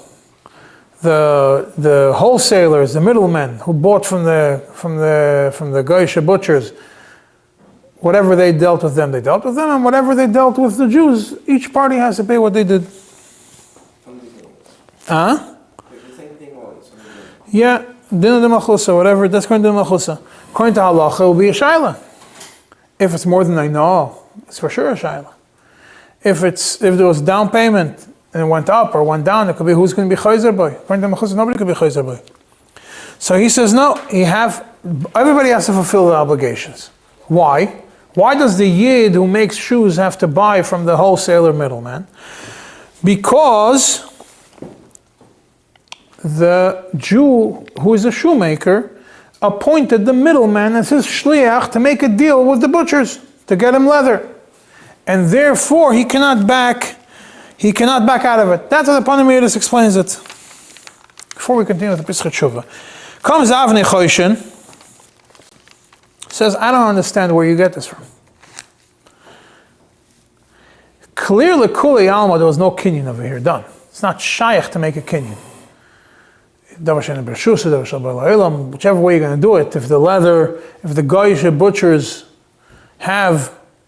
wholesalers, the middlemen who bought from the Goyish butchers, whatever they dealt with them, and whatever they dealt with the Jews, each party has to pay what they did. Yeah, דיני Malchusa, whatever, that's according to דיני Malchusa. According to halacha, it will be a shaila. If it's more than I know, it's for sure a shaila. If there was down payment and it went up or went down, it could be who's going to be chayzer boy. According to Malchusa, nobody could be chayzer boy. So he says no. Everybody has to fulfill the obligations. Why? Why does the yid who makes shoes have to buy from the wholesaler middleman? Because the Jew who is a shoemaker appointed the middleman as his shliach to make a deal with the butchers to get him leather, and therefore he cannot back out of it. That's how the Panim Eiris explains it. Before we continue with the Pesach Tshuva, comes Avnei Choshen, says, I don't understand where you get this from. Clearly, Kuli Alma, there was no kinyan over here done. It's not shaykh to make a kinyan. Whichever way you're going to do it, if the Goyish butchers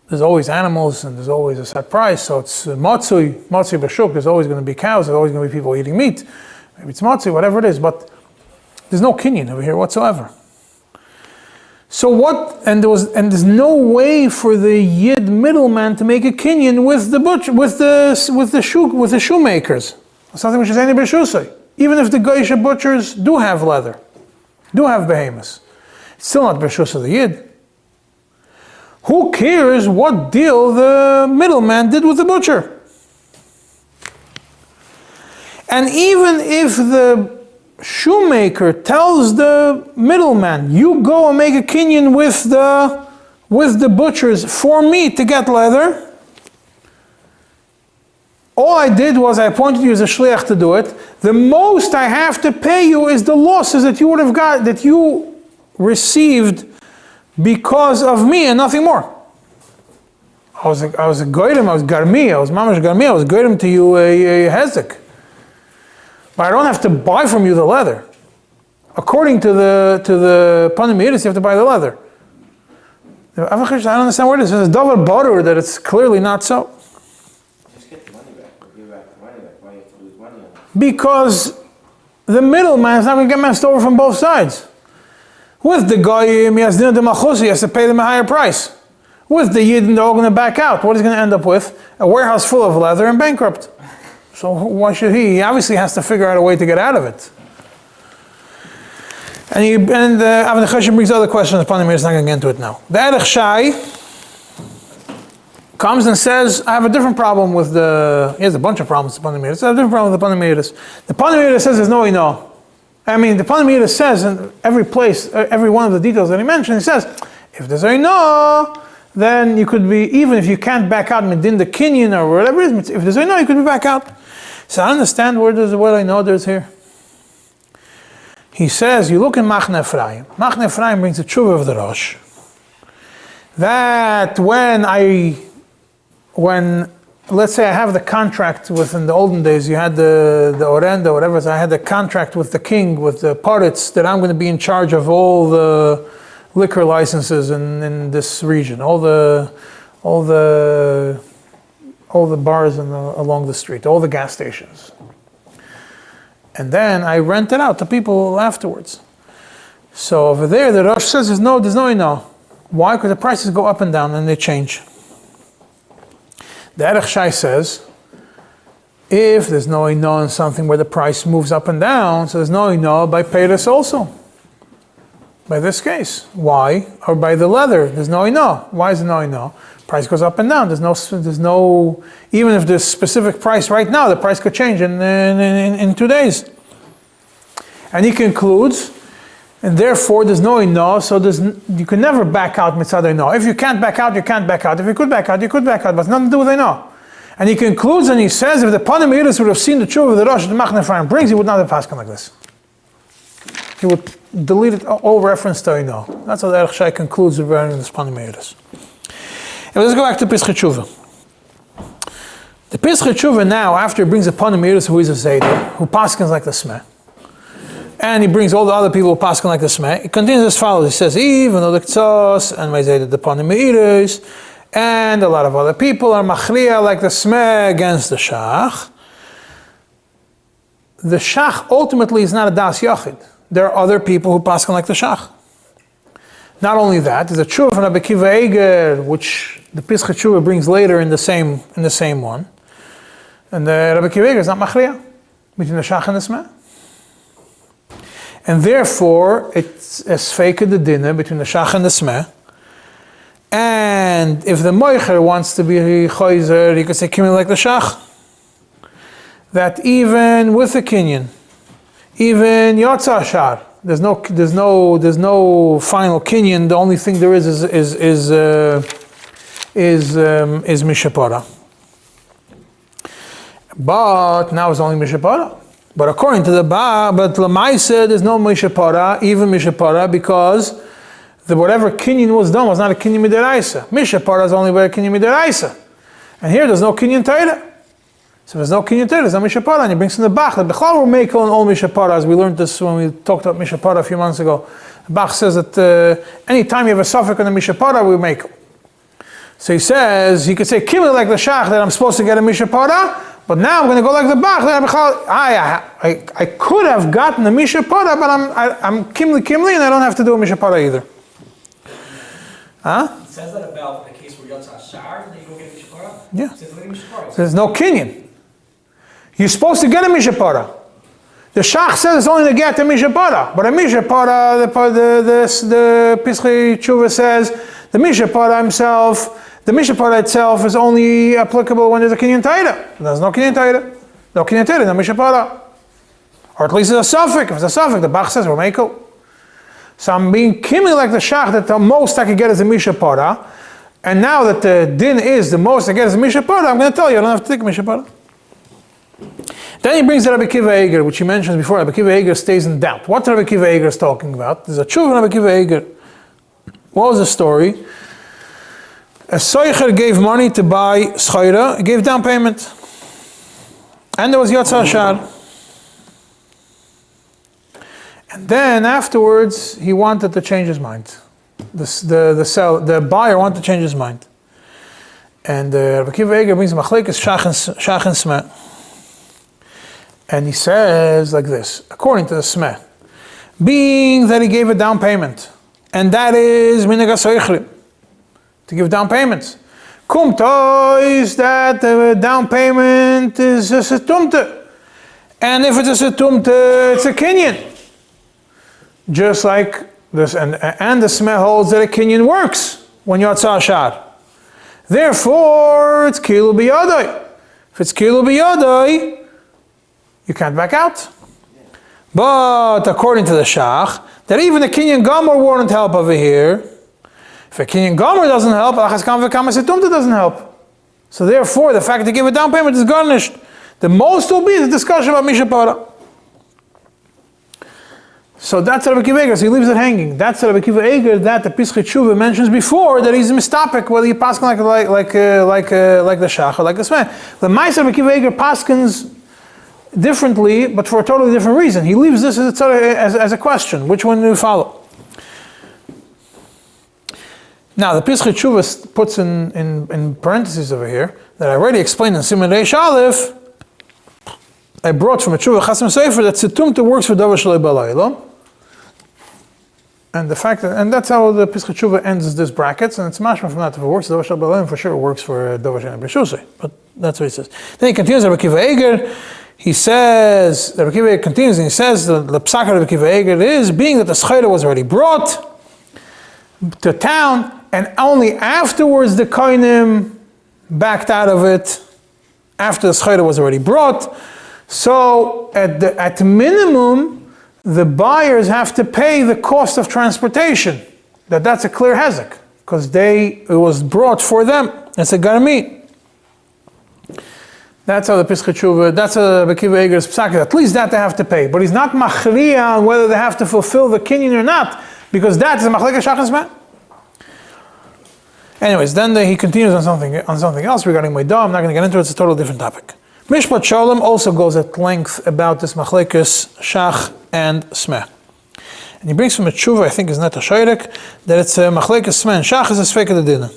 there's always animals and there's always a set price, so it's matzui b'shuk, there's always going to be cows, there's always going to be people eating meat, maybe it's matzui, whatever it is, but there's no kinyan over here whatsoever. So there's no way for the yid middleman to make a kinyan with the shoemakers. Something which is any b'shusay. Even if the Goyish butchers do have leather, do have behemoths, it's still not b'shus of the yid. Who cares what deal the middleman did with the butcher? And even if the shoemaker tells the middleman, you go and make a kinyan with the butchers for me to get leather, all I did was I appointed you as a shliach to do it. The most I have to pay you is the losses that you would have got, that you received because of me and nothing more. I was a goyim, I was garmi, I was mamash garmi, I was goyim to you a hezek. But I don't have to buy from you the leather. According to the Panim Eiris, you have to buy the leather. I don't understand where it is. There's a double border that it's clearly not so. Just get the money back, or give back the money back. Why do you have to lose money on it? Because the middleman is not going to get messed over from both sides. With the goyim, he has dinner de malchusa, he has to pay them a higher price. With the yidden, they're all going to back out. What is he going to end up with? A warehouse full of leather and bankrupt. So why should he? He obviously has to figure out a way to get out of it. And the Choshen brings other questions upon him. He's not going to get into it now. The Erech Shai comes and says, I have a different problem with he has a bunch of problems with the Panamiris. I have a different problem with the Panamiris. The Panamiris says there's no ino. I mean, the Panamiris says in every place, every one of the details that he mentioned, he says, if there's a ino, then you could be, even if you can't back out within the kinyan or whatever it is, if there's a ino, you could be back out. So I understand what I know there's here. He says, you look in Machne Ephraim. Machne Ephraim brings the tshuva of the Rosh. That when let's say I have the contract in the olden days, you had the orenda or whatever, so I had the contract with the king, with the paritz, that I'm going to be in charge of all the liquor licenses in this region, all the bars along the street, all the gas stations. And then I rent it out to people afterwards. So over there, the Rosh says there's no ino. Why? Because the prices go up and down and they change. The Erech Shai says, if there's no ino in something where the price moves up and down, so there's no ino by peiros also. By this case. Why? Or by the leather, there's no ino. Why is there no ino? Price goes up and down. There's no, even if there's specific price right now, the price could change in 2 days. And he concludes, and therefore there's no ino, so you can never back out mitzad ino. If you can't back out, you can't back out. If you could back out, you could back out, but it's nothing to do with ino. And he concludes and he says, if the Panamiris would have seen the tshuva of the Rosh that Machne Ephraim brings, he would not have passed like this. He would delete it, all reference to ino. That's how the Erech Shai concludes regarding this Panamiris. And let's go back to Pischei Tshuva. The Pischei Tshuva now, after he brings the Panamiris who is a Zayda, who paskins like the Smeh, and he brings all the other people who paskin like the Smeh, he continues as follows. He says, even though the K'tzos, and my Zayda the Panamiris, and a lot of other people are machriya like the Smeh against the Shach, the Shach ultimately is not a Das Yachid. There are other people who paskin like the Shach. Not only that, there's a tshuva from Rabbi Akiva Eiger, which the Pischei Tshuva brings later in the same one. And the Rabbi Akiva Eiger is not machriya between the Shach and the Smeh. And therefore, it's a sfeika the dinner between the Shach and the Smeh. And if the Moicher wants to be choizer, he could say kinyan like the Shach. That even with the kinyan, even Yotza Ashar, there's no final kinyan. The only thing there is mishapara. But now it's only mishapara. But according to the but Lamaisa, there's no mishapara, even mishapara, because whatever kinyan was done was not a kinyan midiraisa. Mishapara is only by a kinyan midiraisa, and here there's no kinyan taira. So there's no kinyan taira, there's no mishapara, and he brings in the Bach that Bechal will make on all mishapara, as we learned this when we talked about mishapara a few months ago. Bach says that any time you have a suffix on a mishapara, we make. So he says, he could say, kimli like the Shach, that I'm supposed to get a mishapara, but now I'm going to go like the Bach, that I could have gotten a mishapara, but I'm kimli, and I don't have to do a mishapara either. Huh? It says that about the case where Yotza Shar, that you go get a mishapara? Yeah. It says, look at mishapara. There's no kinyan. You're supposed to get a mishapara. The Shach says it's only to get a mishapara, but a mishapara, the Pischei Tshuva says, the mishapara itself is only applicable when there's a kinyan taira. There's no kinyan taira. No kinyan taira, no mishapara. Or at least it's a suffix. If it's a suffix, the Bach says, we're meiko. So I'm being kimli like the Shach, that the most I can get is a mishapara. And now that the din is the most I get is a mishapara, I'm going to tell you, I don't have to take a mishapara. Then he brings the Rabbi Akiva Eiger, which he mentioned before. Rabbi Akiva Eiger stays in doubt. What Rabbi Akiva Eiger is talking about? There's a tshuva of Rabbi Akiva Eiger. What was the story? A soicher gave money to buy schayra, he gave down payment. And there was Yotza Ashar. And then afterwards, he wanted to change his mind. The buyer wanted to change his mind. And Rabbi Akiva Eiger brings machlekes Shach and Smeh. And he says like this, according to the Smeh, being that he gave a down payment, and that is minhag ha'soichrim, to give down payments. Kumtois, that the down payment is a setumte. And if it's a setumte, it's a kinyan. Just like this, and the Smeh holds that a kinyan works when yotza ashar. Therefore, it's kilu biyadai. If it's kilu biyadai, you can't back out. But according to the Shach, that even a kinyan gomer wouldn't help over here. If a kinyan gomer doesn't help, achas kam v'kama setumta doesn't help. So therefore, the fact to give a down payment is garnished. The most will be the discussion about mishapara. So that's Rabbi Akiva Eiger, so he leaves it hanging. That's Rabbi Akiva Eiger that the Pischei Tshuva mentions before, that he's mistapik, whether you paskin like the Shach or like the Smeh. The Ma'aser Rabbi Akiva Eiger paskins differently, but for a totally different reason. He leaves this as a question. Which one do you follow? Now, the Pischei Tshuva puts in parentheses over here, that I already explained in Siman Reish Aleph, I brought from a Tshuva Chasim Sefer that Setumta works for Davar Shalei Balaylam. And the fact that, and that's how the Pischei Tshuva ends this brackets, and it's mashma from that. If it works for Davar Shalei Balaylam, for sure it works for Davar Shalei B'Shusay. But that's what he says. Then he continues, Rabbi Akiva Eiger, he says, Rabbi Akiva Eiger continues, and he says, the Psak of Rabbi Akiva Eiger is, being that the Schayra was already brought to town, and only afterwards the Kנייnim backed out of it, after the Schayra was already brought. So at minimum, the buyers have to pay the cost of transportation. That's a clear hezek, because it was brought for them. It's a garmi. That's how the Pischei Tshuva, that's how Rabbi Akiva Eiger's psak. At least that they have to pay. But he's not machriya on whether they have to fulfill the kinyan or not, because that is a machlekes shach and smeh. Anyways, then he continues on something else regarding Meidah. I'm not going to get into it. It's a totally different topic. Mishpat Shalom also goes at length about this machlekes shach and smeh. And he brings from a tshuva, I think is not a shayrek, that it's a machlekes smeh and shach is a sfeika de dinah.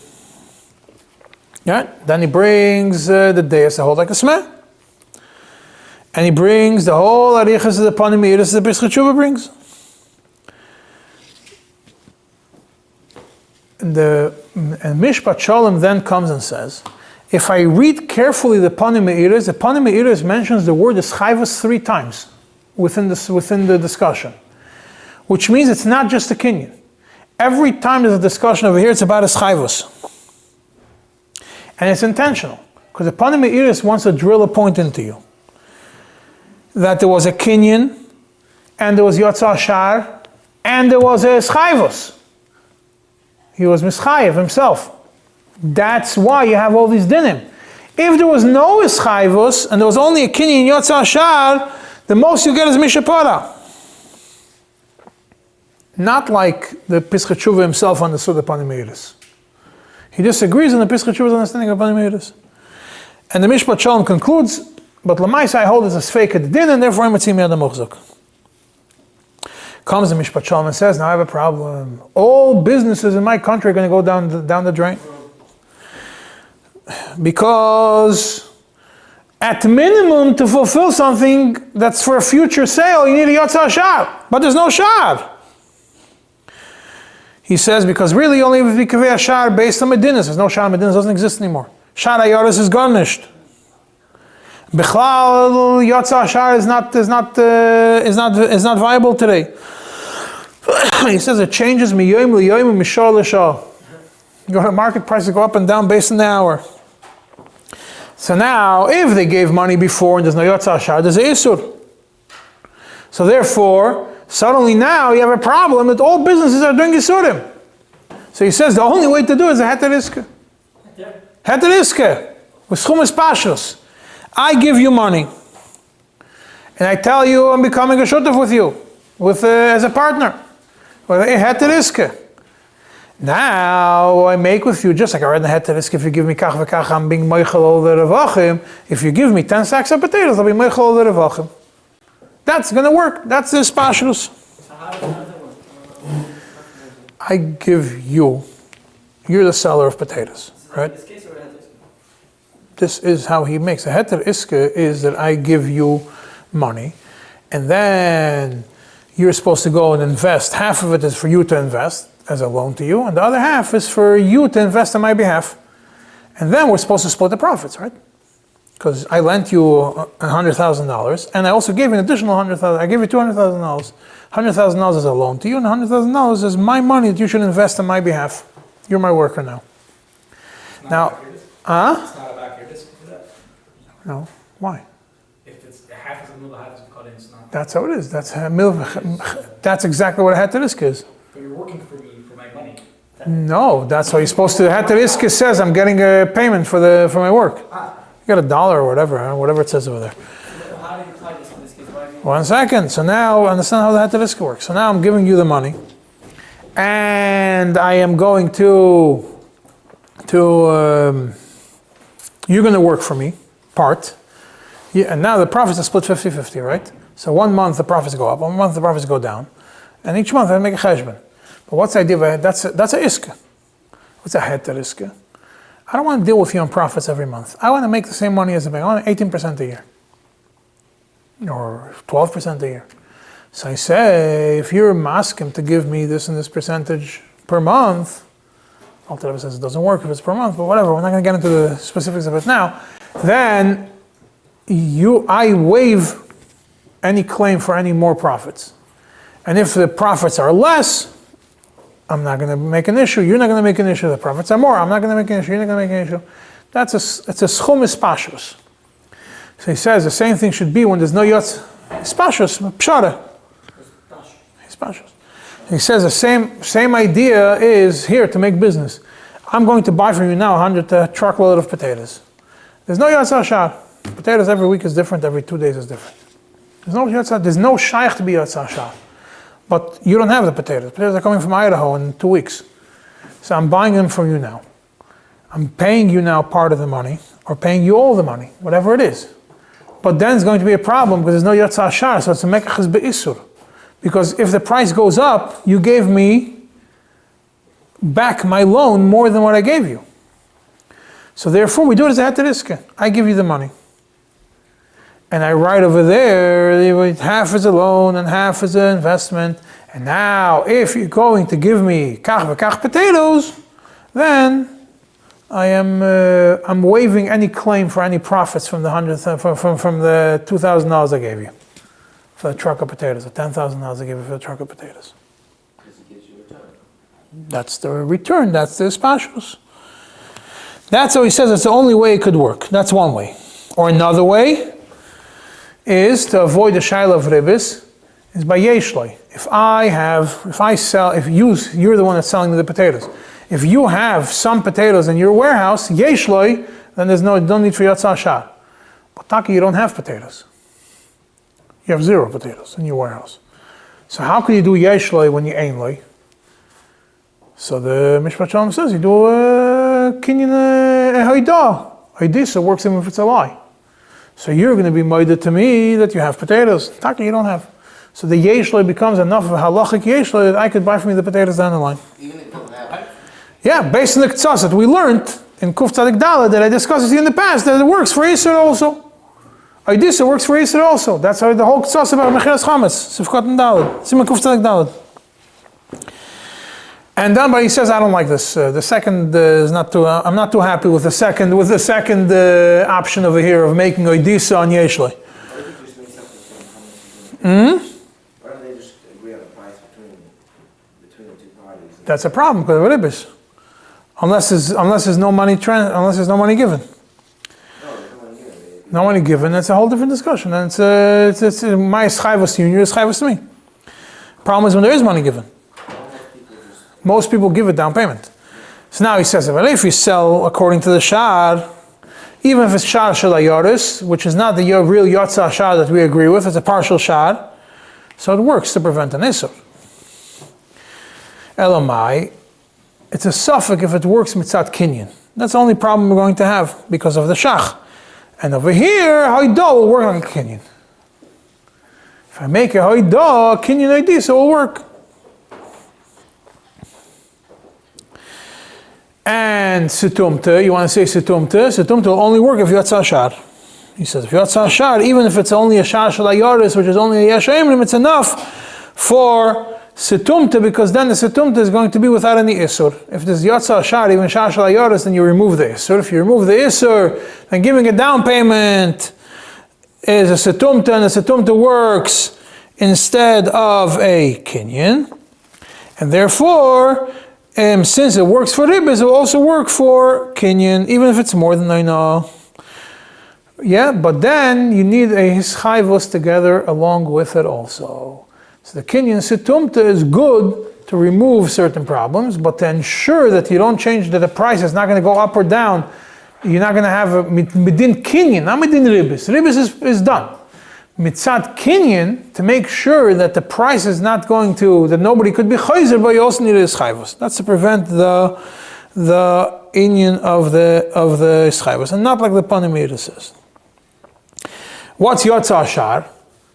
Yeah? Then he brings the deis, the whole like a smeh. And he brings the whole arichas of the panimiris that the Pischei Tshuva brings. And Mishpat Shalom then comes and says, if I read carefully the Panim Me'iris mentions the word eschayvus 3 times within the discussion, which means it's not just a kinyan. Every time there's a discussion over here, it's about eschayvus, and it's intentional because the Panim Me'iris wants to drill a point into you that there was a kinyan, and there was yotza ashar, and there was a eschayvus. He was mischayev himself. That's why you have all these dinim. If there was no eschayvus and there was only a kinyan yotza ashar, the most you get is mishapara. Not like the Pischei Tshuva himself understood the Panim Me'iris. He disagrees on the Pischei Tshuva's understanding of Panim Me'iris. And the Mishpat Shalom concludes, but Lamaisa I hold as a sfeika de din, and therefore I'm a tzimi adam muchzak. Comes the Mishpat Shalom and says, now I have a problem. All businesses in my country are going to go down the drain. Because at minimum, to fulfill something that's for a future sale, you need a yotza ashar. But there's no shar. He says, because really only if we kaveh ashar based on medinas. There's no shar medinas, doesn't exist anymore. Shar ayaris is garnished. Bichlal yotza ashar is not viable today. He says it changes miyoyim liyoyim and mishar l'shar. You go to market prices go up and down based on the hour. So now, if they gave money before and there's no yotza ashar, there's a isur. So therefore, suddenly now you have a problem that all businesses are doing isurim. So he says the only way to do it is a heter iske. Heter iske. With schumas pashos. I give you money. And I tell you I'm becoming a shutuf with you. As a partner. Heter iske. Now I make with you, just like I read in the heter iske, if you give me kach v'kach, I'm being meichel all the revachim. If you give me 10 sacks of potatoes, I'll be meichel all the revachim. That's going to work. That's the spashus. I give you. You're the seller of potatoes, right? This is how he makes. A heter iske is that I give you money, and then you're supposed to go and invest. Half of it is for you to invest as a loan to you, and the other half is for you to invest on my behalf. And then we're supposed to split the profits, right? Because I lent you $100,000, and I also gave you an additional $100,000. I gave you $200,000. $100,000 is a loan to you, and $100,000 is my money that you should invest on my behalf. You're my worker now. It's not Now, a back here disc for that. No, why? If it's half is a middle, half is cut in, it's not. That's how it is. That's exactly what a heter risk is. But you're working for me for my money. No, that's how you're supposed to. Heter risk says I'm getting a payment for my work. You got $1 or whatever it says over there. So how do you apply this in this case? Why do you... 1 second. So now understand how the heter risk works. So now I'm giving you the money, and I am going to you're going to work for me, part. Yeah, and now the profits are split 50-50, right? So 1 month the profits go up, 1 month the profits go down, and each month I make a cheshbon. But what's the idea of a, that's a iska. What's a heter iska? I don't want to deal with you on profits every month. I want to make the same money as the bank. I want 18% a year. Or 12% a year. So I say, if you're masking to give me this and this percentage per month, Alter says it doesn't work if it's per month, but whatever, we're not going to get into the specifics of it now, then I waive any claim for any more profits. And if the profits are less, I'm not going to make an issue. You're not going to make an issue. The profits are more. I'm not going to make an issue. You're not going to make an issue. It's a schum ispashus. So he says the same thing should be when there's no yotz ispashus, pshara. Ispashus. He says the same idea is here to make business. I'm going to buy from you now 100 truckload of potatoes. There's no yotz ashar. Potatoes every week is different. Every 2 days is different. There's no shaykh to be yotz ashar. But you don't have the potatoes. Potatoes are coming from Idaho in 2 weeks. So I'm buying them from you now. I'm paying you now part of the money, or paying you all the money, whatever it is. But then it's going to be a problem because there's no yotz ashar, so it's a mekach be'isur. Because if the price goes up, you gave me back my loan more than what I gave you. So therefore, we do it as a heter iska. I give you the money. And I write over there, half is a loan and half is an investment. And now, if you're going to give me kach v'kach potatoes, then I'm waiving any claim for any profits from the $2,000 I gave you for the truck of potatoes, or $10,000 I gave you for the truck of potatoes. Because it gives you a return. That's the return. That's the spashos. That's how he says it's the only way it could work. That's one way. Or another way is to avoid the shaila of ribis is by yeshloi. If you're the one that's selling me the potatoes. If you have some potatoes in your warehouse, yeshloi, then don't need for yotz ashar. But Taki, you don't have potatoes. You have 0 potatoes in your warehouse. So how can you do yeshloi when you ein loi? So the Mishpat Shalom says you do kinyan hoidah. Hoidisa works even if it's a lie. So you're going to be moided to me that you have potatoes. Taka, you don't have. So the yeshloi becomes enough of a halachic yeshloi that I could buy from you the potatoes down the line. Even if you don't have it. Yeah, based on the ktsas that we learned in Kuf Tzadik Daled that I discussed with you in the past, that it works for Yisrael also. Oidisa works for Yisrael also. That's how the whole ktsas about Mechiras Chametz, Sifkat and Daled, Siman Kuf Tzadik Daled. And then, but he says, I don't like this. The second is not too. I'm not too happy with the second option over here of making oidisa on yeshloi. Why don't they just make something Why don't they just agree on a price between the two parties? That's a problem because of ribbis. Unless there's no money given. No, there's no money given. No money given. That's a whole different discussion. And it's my schayvus to you, and your schayvus to me. Problem is when there is money given. Most people give a down payment. So now he says, well, if you sell according to the shar, even if it's shar shalayoris, which is not the real yotza shar that we agree with, it's a partial shar, so it works to prevent an isur. Elamai, it's a suffix if it works mitzat kinyan. That's the only problem we're going to have because of the shach. And over here, hoidah will work on kinyan. If I make a hoidah, kinyan oidisa will work. And situmta, you want to say situmta? Situmta will only work if yotza ashar. He says, if Yotza Ashar, even if it's only a Shah Shal Ayoris, which is only a Yashayimrim, it's enough for Situmta, because then the Situmta is going to be without any Isur. If there's Yotza Ashar, even Shah Shal Ayoris, then you remove the Isur. If you remove the Isur, then giving a down payment is a Situmta, and the Situmta works instead of a Kinyan. And therefore, since it works for Ribbis, it will also work for Kinyan, even if it's more than Naina. Yeah, but then you need a Hischayvus together along with it also. So the Kinyan Situmta is good to remove certain problems, but to ensure that you don't change, that the price is not going to go up or down, you're not going to have a Midin Kinyan, not Midin Ribbis. Ribbis is done. Mitzat Kinyan, to make sure that the price is not going to, that nobody could be chayzer, but you also need a Hischayvus. That's to prevent the inyan of the Hischayvus, and not like the Panimira says. What's Yotza Ashar?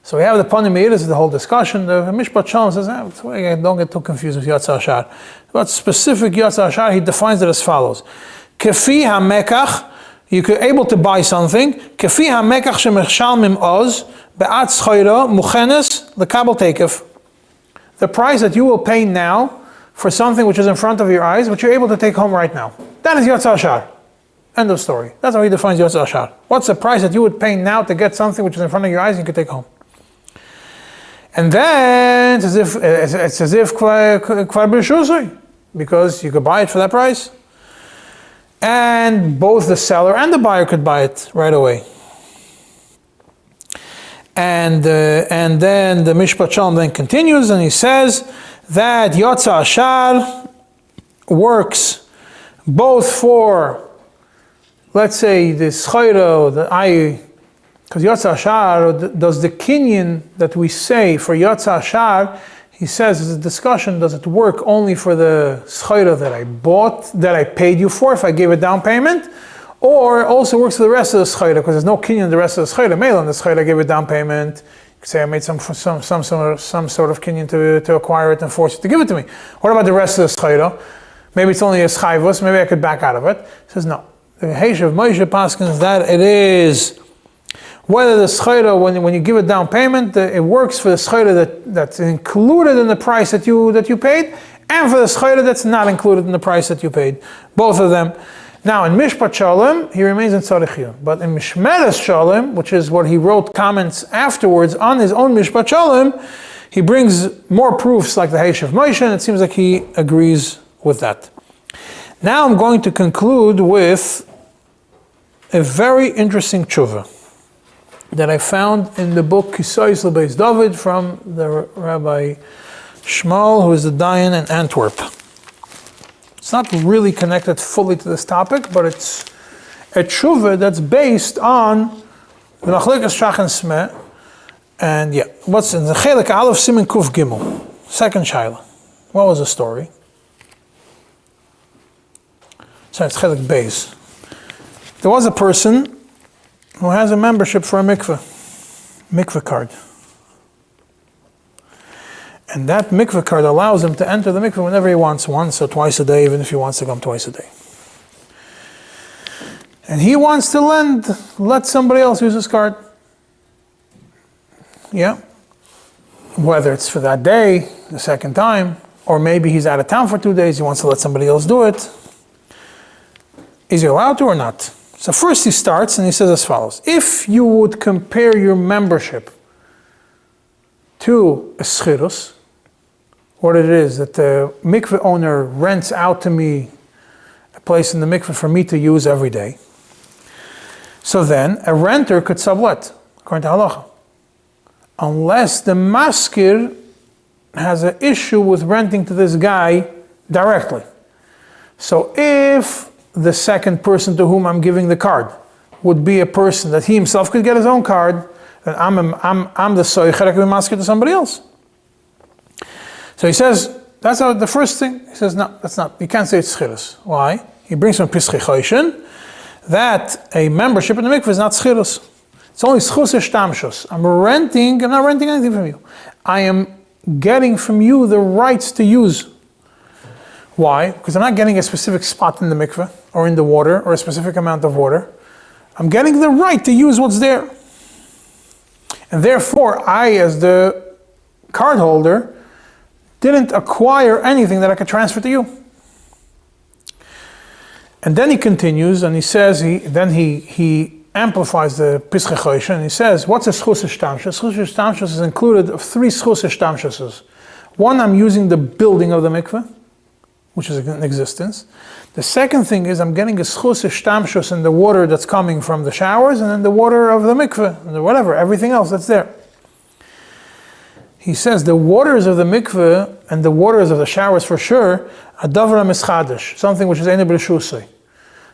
So we have the Panimira, the whole discussion. The Mishpat Shalom says, don't get too confused with Yotza Ashar. But specific Yotza Ashar, he defines it as follows. Kefi ha-mekach, you're able to buy something. Kefi ha-mekach shemechshal mim oz, be'at schayra, muchenes, lekabel tekef. The price that you will pay now for something which is in front of your eyes, which you're able to take home right now. That is Yotza Ashar. End of story. That's how he defines Yotza Ashar. What's the price that you would pay now to get something which is in front of your eyes and you could take home? And then it's as if kvar bershusay, because you could buy it for that price. And both the seller and the buyer could buy it right away. And then the Mishpat Shalom then continues and he says that Yotza Ashar works both for, let's say, the Schayra, because Yotza Ashar does the Kinyan that we say for Yotza Ashar, he says, as a discussion, does it work only for the Schayra that I bought, that I paid you for, if I gave a down payment, or also works for the rest of the Schayra, because there's no Kinyan in the rest of the Schayra. Mail on the Schayra, I gave a down payment, you could say I made some sort of Kinyan to acquire it and force it to give it to me. What about the rest of the Schayra? Maybe it's only a Schayvus, maybe I could back out of it. He says no. The Heishav Moshe Paskins that it is whether the schayra, when you give a down payment, it works for the schayra that's included in the price that you paid, and for the schayra that's not included in the price that you paid. Both of them. Now in Mishpat Shalom, he remains in Tzarechiyah. But in Mishmeres Shalom, which is what he wrote comments afterwards on his own Mishpat Shalom, he brings more proofs like the Heishav Moshe, and it seems like he agrees with that. Now I'm going to conclude with a very interesting tshuva that I found in the book Kisais L'Beis David from the Rabbi Shmuel, who is the Dayan in Antwerp. It's not really connected fully to this topic, but it's a tshuva that's based on the Machlekes Shach and Smeh. And yeah, what's in the Chelek Aleph Siman Kuf Gimel, second Shaila. What was the story? So it's Chelek Beis. There was a person who has a membership for a mikveh card. And that mikveh card allows him to enter the mikveh whenever he wants, once or twice a day, even if he wants to come twice a day. And he wants to let somebody else use his card. Yeah. Whether it's for that day, the second time, or maybe he's out of town for 2 days, he wants to let somebody else do it. Is he allowed to or not? So first he starts and he says as follows. If you would compare your membership to a schirus, what it is, that the mikveh owner rents out to me a place in the mikveh for me to use every day. So then a renter could sublet, according to halacha. Unless the maskir has an issue with renting to this guy directly. So if the second person to whom I'm giving the card would be a person that he himself could get his own card, then I'm the soicher, I can be masked to somebody else. So he says, that's how the first thing, he says, no, that's not, you can't say it's schirus. Why? He brings from Pischei Choshen that a membership in the mikveh is not schirus. It's only schus shtamshus. I'm not renting anything from you. I am getting from you the rights to use. Why? Because I'm not getting a specific spot in the mikveh, or in the water, or a specific amount of water. I'm getting the right to use what's there. And therefore, I, as the card holder, didn't acquire anything that I could transfer to you. And then he continues, and he says, he amplifies the Pischei Choshen, and he says, what's a schus shtamshus? Schus shtamshus is included of 3 schus shtamshuses. One, I'm using the building of the mikveh, which is in existence. The second thing is I'm getting a schus shtamshus in the water that's coming from the showers, and then the water of the mikveh, and whatever, everything else that's there. He says the waters of the mikveh and the waters of the showers for sure are davar mischadish, something which is eine bershusei.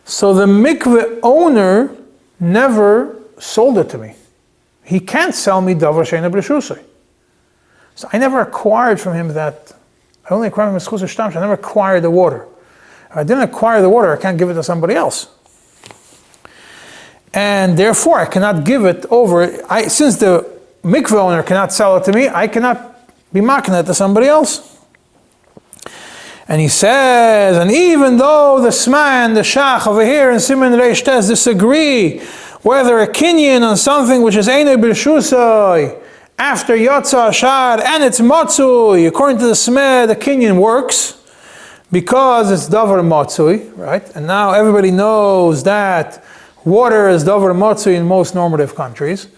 So the mikveh owner never sold it to me. He can't sell me davar she'eino bershusei. So I never acquired from him that. I only acquired from his schus shtamsh. I never acquired the water. If I didn't acquire the water, I can't give it to somebody else. And therefore, I cannot give it over. Since the mikveh owner cannot sell it to me, I cannot be makna it to somebody else. And he says, and even though the Sman, the Shach over here in Siman Reish Tes disagree whether a kinyan on something which is Eine Birshusai after Yotza Ashar and it's Matsui, according to the Smeh, the kinyan works because it's Davar Matsui, right? And now everybody knows that water is Davar Matsui in most normative countries.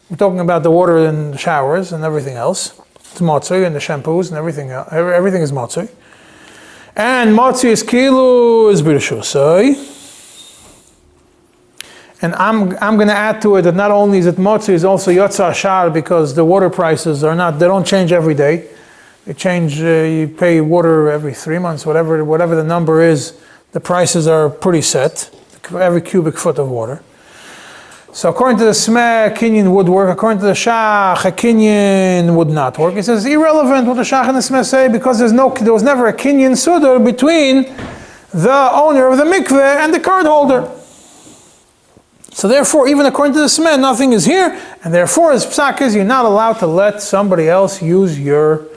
We're talking about the water in the showers and everything else. It's Matsui and the shampoos and everything else. Everything is Matsui. And Matsui is Kilu is Birshusai. And I'm going to add to it that not only is it Matsui, it's also Yotza Ashar, because the water prices are not, they don't change every day. They change, you pay water every 3 months, whatever the number is, the prices are pretty set, every cubic foot of water. So according to the Smeh, a kinyan would work. According to the Shach, a kinyan would not work. He says it's irrelevant what the Shach and the Smeh say because there was never a kinyan sudar between the owner of the mikveh and the card holder. So therefore, even according to the Smeh, nothing is here, and therefore his psak is you're not allowed to let somebody else use your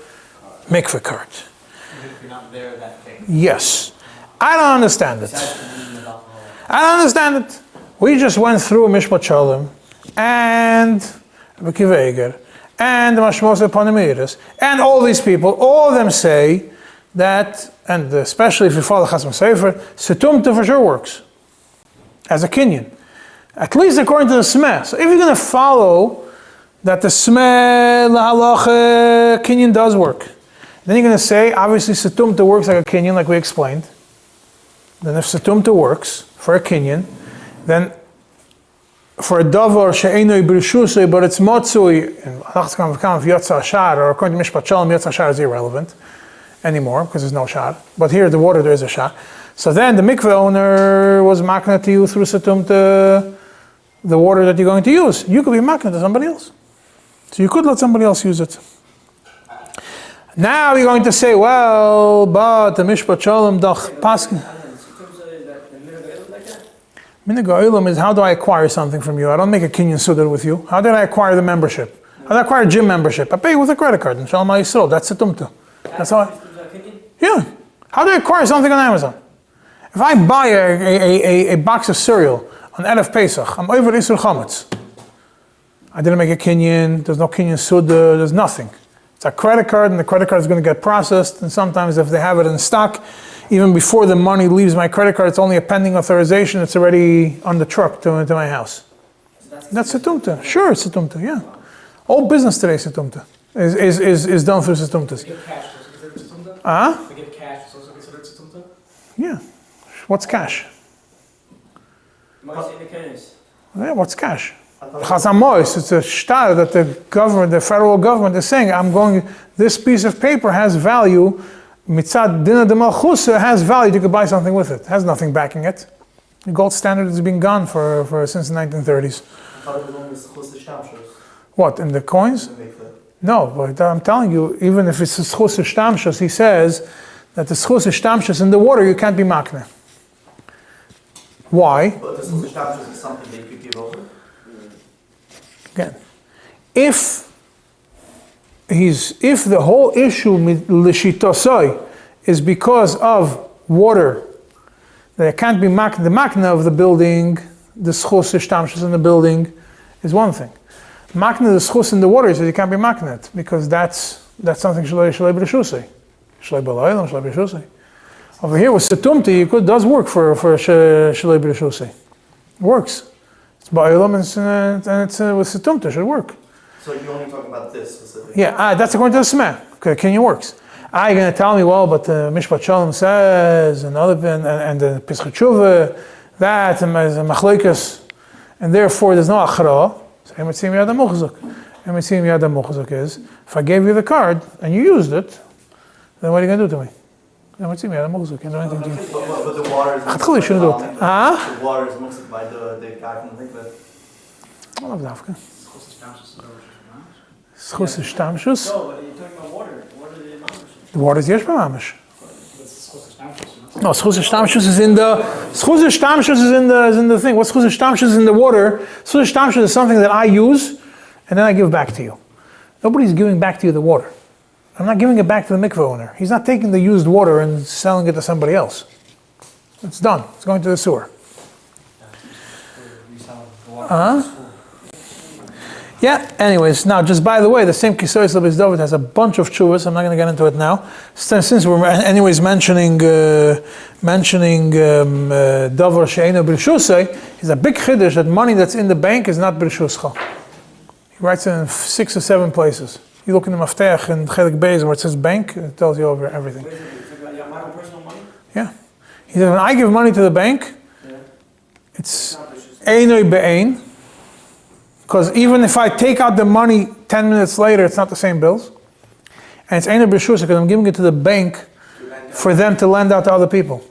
mikveh card. If you're not there that day. Yes. I don't understand it. I don't understand it. We just went through Mishpat Shalom and Bekiveger and the Mashmos Eponimiris and all these people, all of them say that, and especially if you follow Chasam Sefer, Setumta for sure works as a kinyan, at least according to the Smeh. So if you're going to follow that the Smeh Lahalacha kinyan does work, then you're going to say obviously Setumta works like a kinyan, like we explained. Then if Setumta works for a kinyan, then for a davar she'eino bershusei, but it's matsui, and Yotza Ashar, or according to Mishpat Shalom, Yotza Ashar is irrelevant anymore because there's no shar. But here, the water, there is a shar. So then the mikveh owner was makna to you through Setumta, the water that you're going to use. You could be makna to somebody else. So you could let somebody else use it. Now you're going to say, well, but the Mishpat Shalom doch paskin. Minhag ha'olam is how do I acquire something from you? I don't make a kinyan sudar with you. How did I acquire the membership? How did I acquire a gym membership? I pay with a credit card. And Shalom Yisrael. That's Setumta. That's how yeah. How do I acquire something on Amazon? If I buy a box of cereal on Erev Pesach, I'm over Isur Chametz. I didn't make a kinyan. There's no kinyan sudar. There's nothing. It's a credit card, and the credit card is going to get processed. And sometimes if they have it in stock, even before the money leaves my credit card, it's only a pending authorization. It's already on the truck to my house. So that's Setumta. Sure, it's Setumta, yeah. All business today, Setumta, is done through Setumtas. They give cash, also considered Setumta? Huh? They give cash, it's also considered Setumta? Yeah. What's cash? Yeah, what's cash? Chazamois, it's a shtar that the government, the federal government is saying, this piece of paper has value. Mitzad Dina de Malchusa has value. You could buy something with it. It has nothing backing it. The gold standard has been gone for since the 1930s. What, in the coins? No, but I'm telling you, even if it's a schus shtamshus, he says that the schus shtamshus in the water you can't be makne. Why? But the schus shtamshus is something they could give over. Again, if the whole issue l'shitosai is because of water, that it can't be the makna of the building, the schus ishtamshus in the building is one thing. Makna the schus in the water, so you can't be maknet, because that's something shalei b'reshusei. Shalei b'laylam, shalei b'reshusei. Over here with setumti, it does work for shalei b'reshusei. It works. It's ba'olam and it's with setumti, it should work. So you're only talking about this specifically? Yeah, that's according to the Smeh. Okay, Kenyan works. You're going to tell me, well, but Mishpat Shalom says, and the Pesach Tshuva, that, and Machlokas, and therefore there's no Achra. So Emitzim Yad HaMuchzuk. Emitzim Yad HaMuchzuk is, if I gave you the card, and you used it, then what are you going to do to me? Emitzim Yad HaMuchzuk, you can't do anything to you. But the water is You shouldn't do it. The water is mixed by the guy from the mikveh. I love Dafka. Schus Ishtamshus. No, but you're talking about water. Water is the mamish. The water is yesh b'mamish. No, schus ishtamshus is in the thing. What's schus ishtamshus is in the water? Schus ishtamshus is something that I use and then I give back to you. Nobody's giving back to you the water. I'm not giving it back to the mikveh owner. He's not taking the used water and selling it to somebody else. It's done. It's going to the sewer. Yeah, anyways, now just by the way, the same Kisoy Slabis David has a bunch of chuvas. I'm not going to get into it now. Since we're anyways mentioning Davar She'eino Bershutso, is a big chiddush that money that's in the bank is not Bershutcha. He writes it in 6 or 7 places. You look in the Mafteach in Chelik Beis where it says bank, it tells you over everything. Personal money? Yeah. He says, when I give money to the bank, it's Einoi Be'ein. Because even if I take out the money 10 minutes later, it's not the same bills. And it's Eino B'Shusha because I'm giving it to the bank for them to lend out to other people.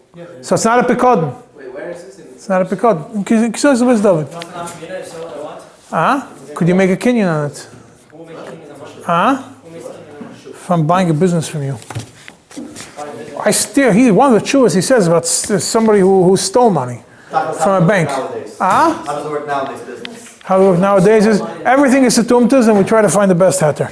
So it's not a Pekodin. Wait, where is this? It's not a Pekodin. Kisoy Zubis David. Could you make a kinyan on it? If I'm buying a business from you. One of the chuvas he says about somebody who stole money from a bank. How does it work nowadays, business? How it works nowadays is everything is setumtas and we try to find the best hatter.